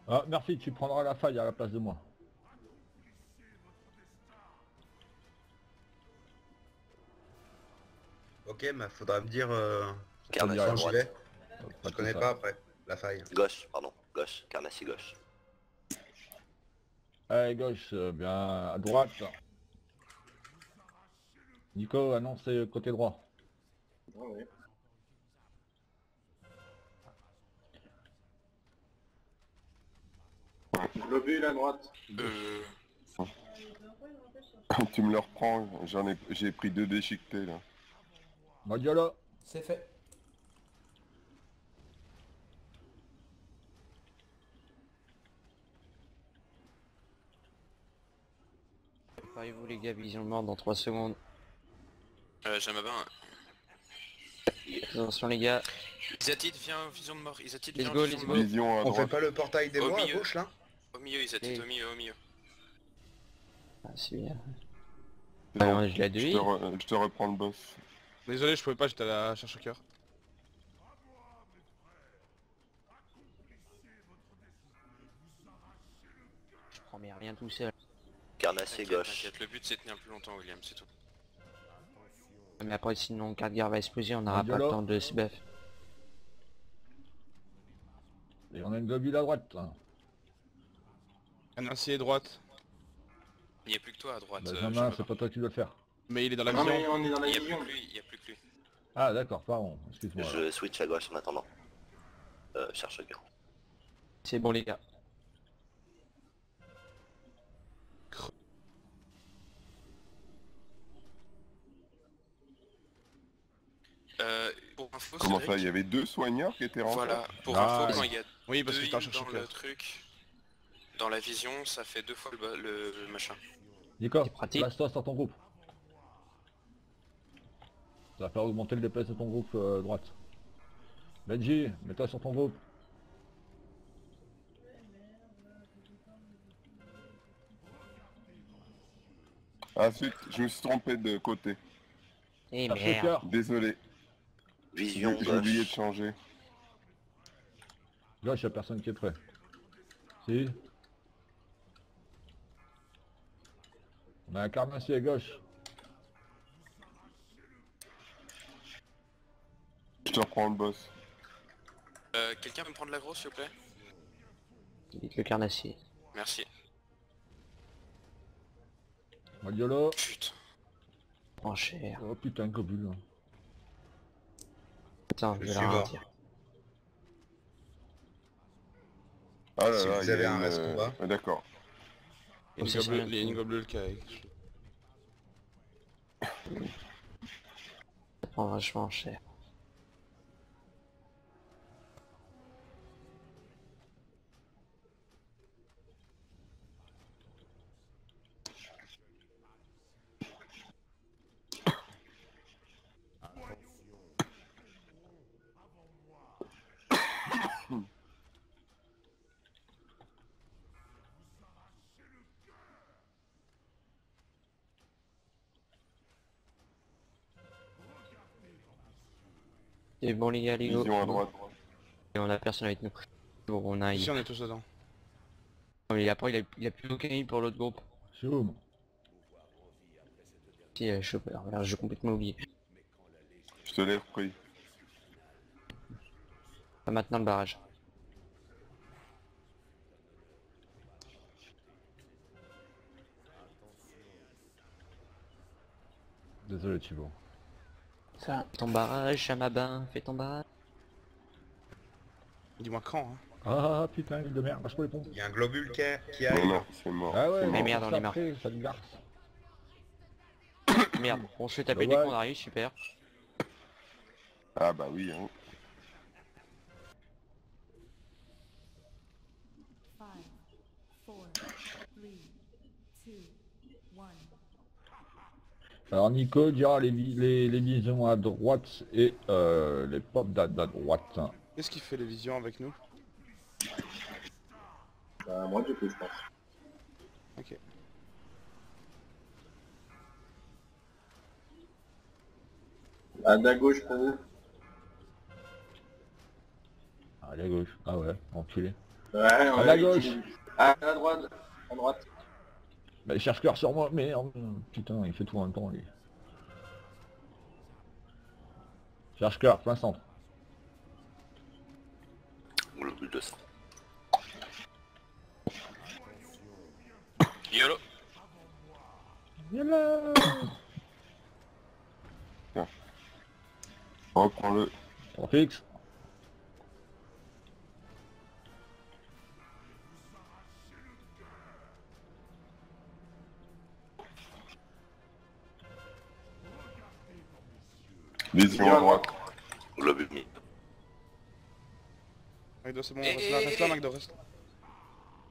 Ah, merci, tu prendras la faille à la place de moi. Ok, mais faudra me dire Carnassie à quand j'y droite. vais. Pas Je connais tout pas ça. après, la faille. Gauche, pardon, gauche, Carnassie gauche. Allez, gauche, bien à droite. Nico, annonce côté droit. Ah ouais. Globule à droite. Tu me le reprends. J'ai pris 2 déchiquetés là. Guardiola. C'est fait. Préparez-vous les gars, vision mort dans 3 secondes. J'ai ma bain. Attention les gars. Isatid, viens, vision de mort. Isatid, Let's viens, go, vision let's de go. mort. Vision à On fait droite. pas le portail des Au voix à milieu. gauche là? Au milieu, Isatid, Hey. au milieu, au milieu. Ah, c'est bien. Non, je l'ai je te reprends le boss. Désolé, je pouvais pas, j'étais à la cherche au cœur. Je prends mais rien tout seul. Carnassie T'inquiète, gauche. t'inquiète, le but c'est de tenir plus longtemps, William, c'est tout. Mais après sinon Khadgar va exploser, on n'aura pas Guardiola. le temps de se buff. Et on a une globule à droite. Là. Un acier droite. Il n'y a plus que toi à droite. Benjamin, c'est pas toi qui dois le faire. Mais il est dans la Non, mais vision. on est dans la Il n'y a plus vision. que lui, il n'y a plus que lui. Ah d'accord, pardon, excuse-moi. Je switch à gauche en attendant. Cherche bien. C'est bon les gars. Pour info, Comment c'est ça, vrai il y avait 2 soigneurs qui étaient rentrés? Voilà, pour Ah, info, ouais. quand il y a Oui, parce que deux je t'en îles cherche dans le truc, dans la vision, ça fait 2 fois le machin. Nico, C'est pratique. place-toi sur ton groupe. Ça va faire augmenter le DPS de ton groupe droite. Benji, mets-toi sur ton groupe. Ah zut, je me suis trompé de côté. Eh Cherche le merde. cœur. Désolé, Vision j'ai oublié de gauche. changer. Gauche, y'a personne qui est prêt. Si. On a un carnassier à gauche. Je te reprends le boss. Quelqu'un peut me prendre l'aggro s'il vous plaît? Vite le carnassier. Merci. Madiolo. Putain. En cher. Oh putain, globule. Putain, Je je vais suis la mort. ralentir. Ah là Si là, vous il y a avez un une, reste combat. ah, d'accord. Il y a Ça, c'est une bien. ligne bleue qui a... Ça prend vachement cher. Et bon les gars, les gars. Vision à droite. Et on a personne avec nous. Bon, on a Ici on est tous dedans. Non, mais après il a plus aucun heal pour l'autre groupe. Choum. Si, chopper, merde, j'ai complètement oublié. Je te l'ai repris. Pas maintenant le barrage. Désolé Thibaut. Ça, ton barrage, Chamabin, fais ton barrage. Dis-moi quand, hein. Ah putain, ville de merde, lâche-moi les pompes. Il y a un globule qui Non, arrive. non, c'est mort. Ah ouais, c'est Mais mort. merde, on est marre. après, ça me garce. Merde, on se fait taper Bah dès ouais. qu'on arrive, super. Ah bah oui, hein. Alors Nico dira les visions à droite et les pop à droite. Qu'est-ce qui fait les visions avec nous? Bah, moi, du coup, je pense. Ok. À la gauche pour vous. Allez à gauche. Ah ouais, enculé. Ouais, À la gauche. À la droite. À droite. Bah il cherche cœur sur moi, merde. Putain, il fait tout en même temps lui. Cherche cœur, plein centre. Globule de sang. YOLO. Yalla. Reprends-le. On fixe. Vision à droite. Globule mis. McDo, c'est bon, Eh, reste là, eh, reste là, eh. McDo, reste là.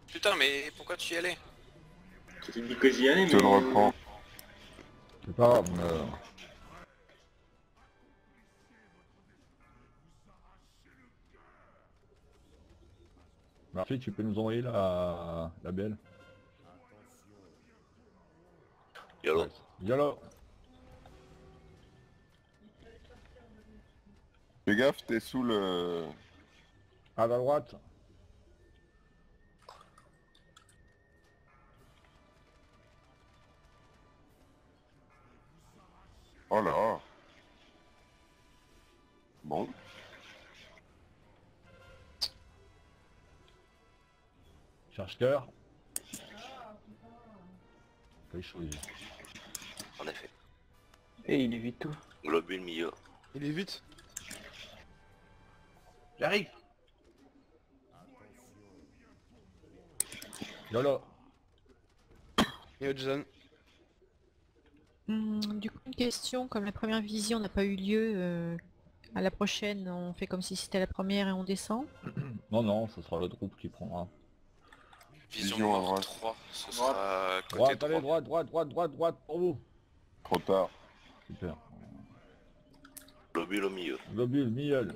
Putain, mais pourquoi tu y allais? Tu me dis que j'y allais, Je te le reprends. C'est pas grave, Murphy, tu peux nous envoyer la belle. YOLO. Yolo. Fais gaffe, t'es sous le... À la droite. Oh là. Bon. Cherche cœur. Quelle chose. En effet. Et il évite tout. Globule milieu. Il est vite. J'arrive. YOLO. Et Hudson. Du coup, une question, comme la première vision n'a pas eu lieu, à la prochaine, on fait comme si c'était la première et on descend. Non, non, ce sera l'autre groupe qui prendra. Vision Vision à mort droite. 3, ce sera côté Droite, 3. allez, droite pour vous. Trop tard. Super. Globule au milieu. Globule, miel.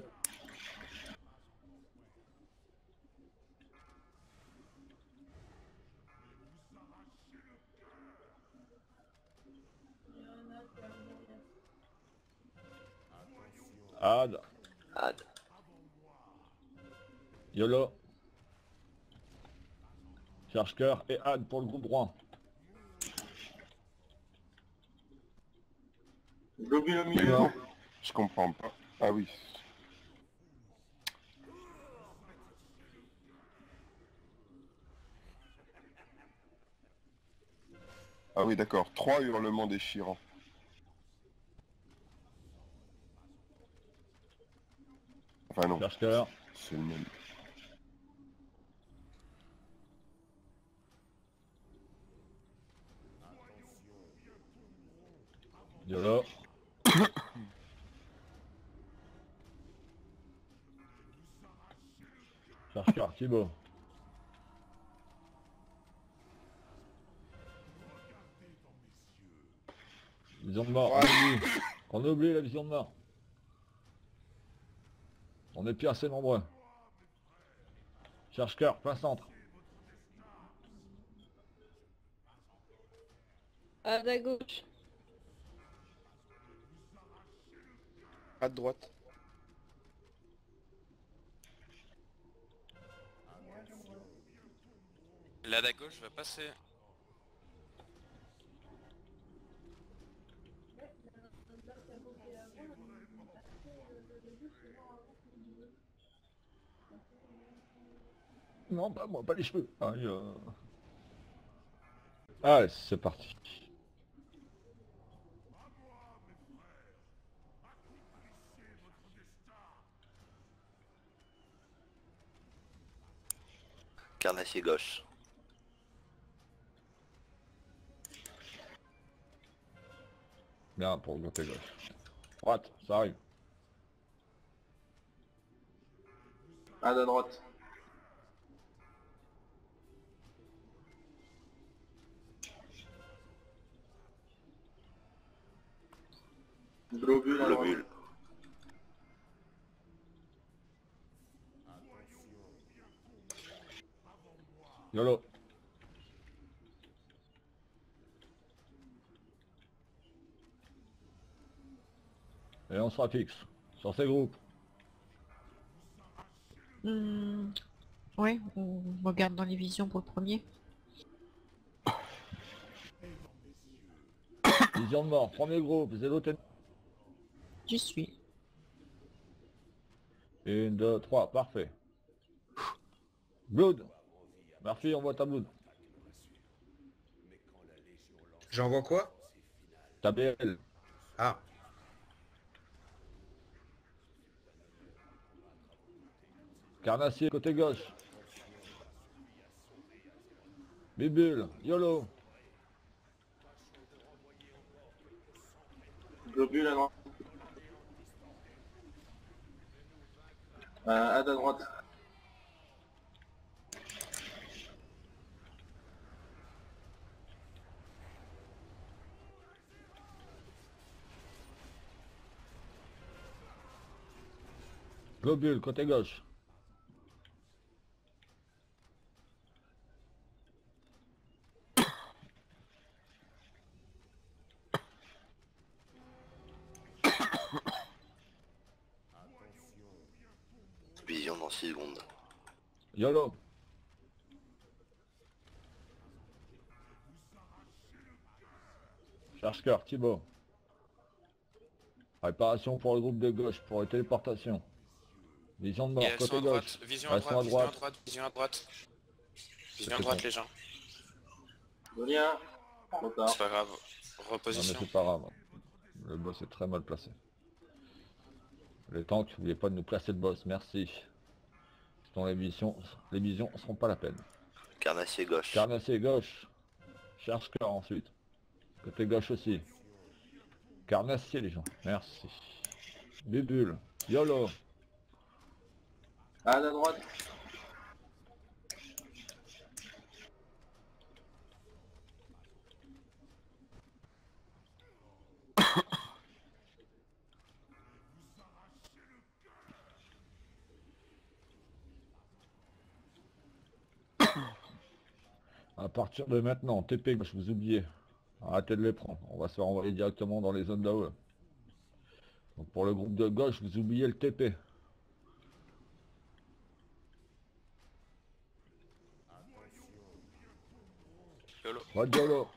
Ad. Ad. YOLO. Cherche cœur et Ad pour le groupe droit. Globule au Mais milieu. non, je comprends pas. Ah oui. Ah oui, d'accord. 3 hurlements déchirants. Enfin non, Cherche cœur. c'est le même. YOLO. Cherche cœur, Thibaut. Vision de mort, on oublie la vision de mort. On est plus assez nombreux. Cherche cœur, plein centre. À la gauche. À droite. Là à gauche va passer. Non, pas moi, pas les cheveux. Allez, c'est parti. Carnassier gauche. Bien pour le côté gauche. Droite, ça arrive. Ad à droite. Globule à droite. Globule. YOLO. Et on sera fixe sur ces groupes. Ouais, on regarde dans les visions pour le premier. Vision de mort, premier groupe, Zélo tête. J'y suis. 1, 2, 3, parfait. Blood. Murphy, on voit ta Blood. J'envoie quoi? Ta BL. Ah. Carnassier côté gauche. Bibule, YOLO. Globule à droite. Ad à droite. Globule côté gauche. Vision dans 6 secondes. YOLO. Cherche cœur, Thibaut. Réparation pour le groupe de gauche, pour les téléportations. Vision de Et mort, elles sont côté à gauche. droite. Vision à Elles sont droite, à vision à droite. droite, vision à droite. Vision à droite les gens. Julien, trop tard. C'est pas grave. Non mais Reposition. c'est pas grave. Le boss est très mal placé. Les tanks, n'oubliez pas de nous placer le boss, merci. Sinon les visions seront pas la peine. Carnassier gauche. Carnassier gauche. Cherche cœur ensuite. Côté gauche aussi. Carnassier les gens, merci. Bubule, YOLO. À la droite. À partir de maintenant, TP gauche, vous oubliez. Arrêtez de les prendre, on va se faire envoyer directement dans les zones d'AOE. Donc pour le groupe de gauche, vous oubliez le TP. YOLO. Pas de YOLO.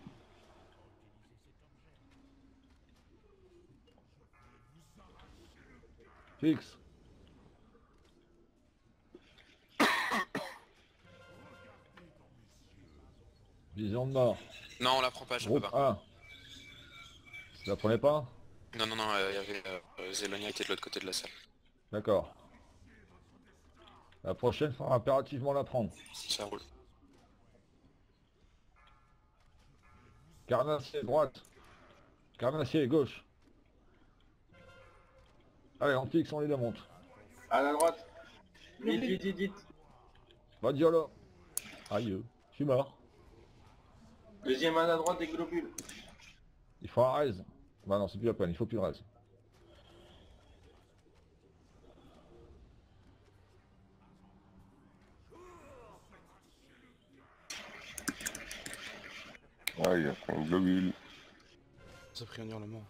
Fixe. Vision de mort. Non, on la prend pas, je peux Groupe pas. 1. Vous la prenez pas? Non, non, non, il y avait Zélonia qui était de l'autre côté de la salle. D'accord. La prochaine, faut impérativement la prendre. Ça roule. Carnassier droite. Carnassier gauche. Allez, on fixe, on les démonte. À la droite. Vite, vite, vite, vite. Pas de YOLO. Aïe, je suis mort. Deuxième à la droite des globules. Il faut un raise. Bah non, c'est plus la peine, il faut plus de raise. Ah, il a pris un globule. Ça a pris un hurlement.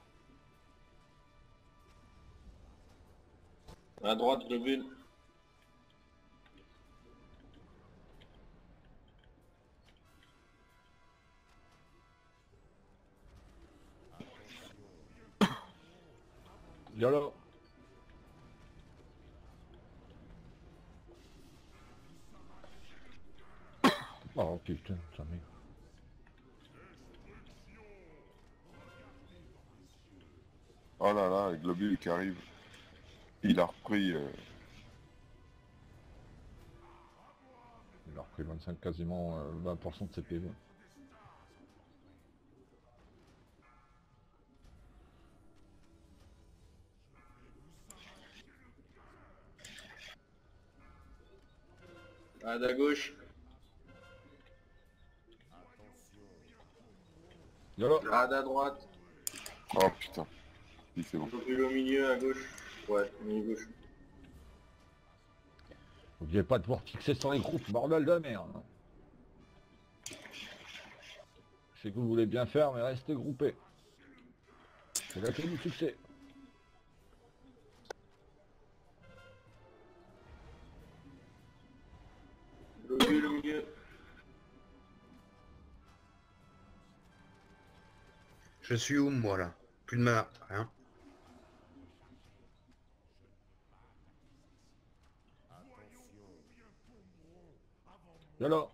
À droite, globule. YOLO. Oh putain, ça m'est... Oh là là, le globule qui arrive. Il a repris... Il a repris 25, quasiment 20% de ses PV. À la gauche. YOLO. À la droite. Oh putain. Oui, c'est bon. Globule au milieu, à gauche. Ouais, au milieu gauche. N'oubliez pas de pouvoir fixer sur les groupes, bordel de merde. Je sais que vous voulez bien faire, mais restez groupés. C'est la clé du succès. Globule au milieu. Je suis où moi là? Plus de mana, rien. YOLO.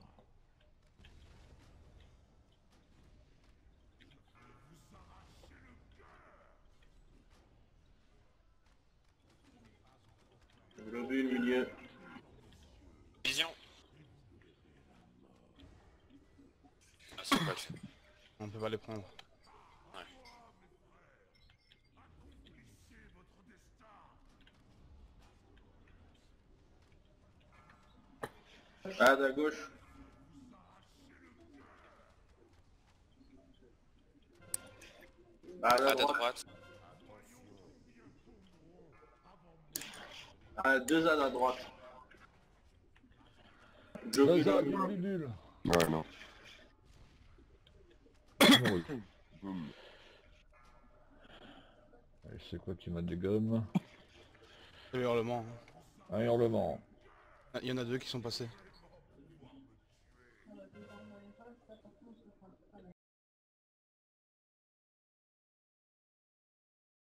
Globule milieu. Vision. Ah, c'est pas le fait. On peut pas les prendre. Ouais. À la gauche. À la À ta droite. droite. À deux à la droite. Deux Globule A, au milieu. bubule. Ouais, non. Oui. Boum. Allez, je sais quoi qui m'a des gommes. Le hurlement. Un hurlement. Ah, il y en a deux qui sont passés.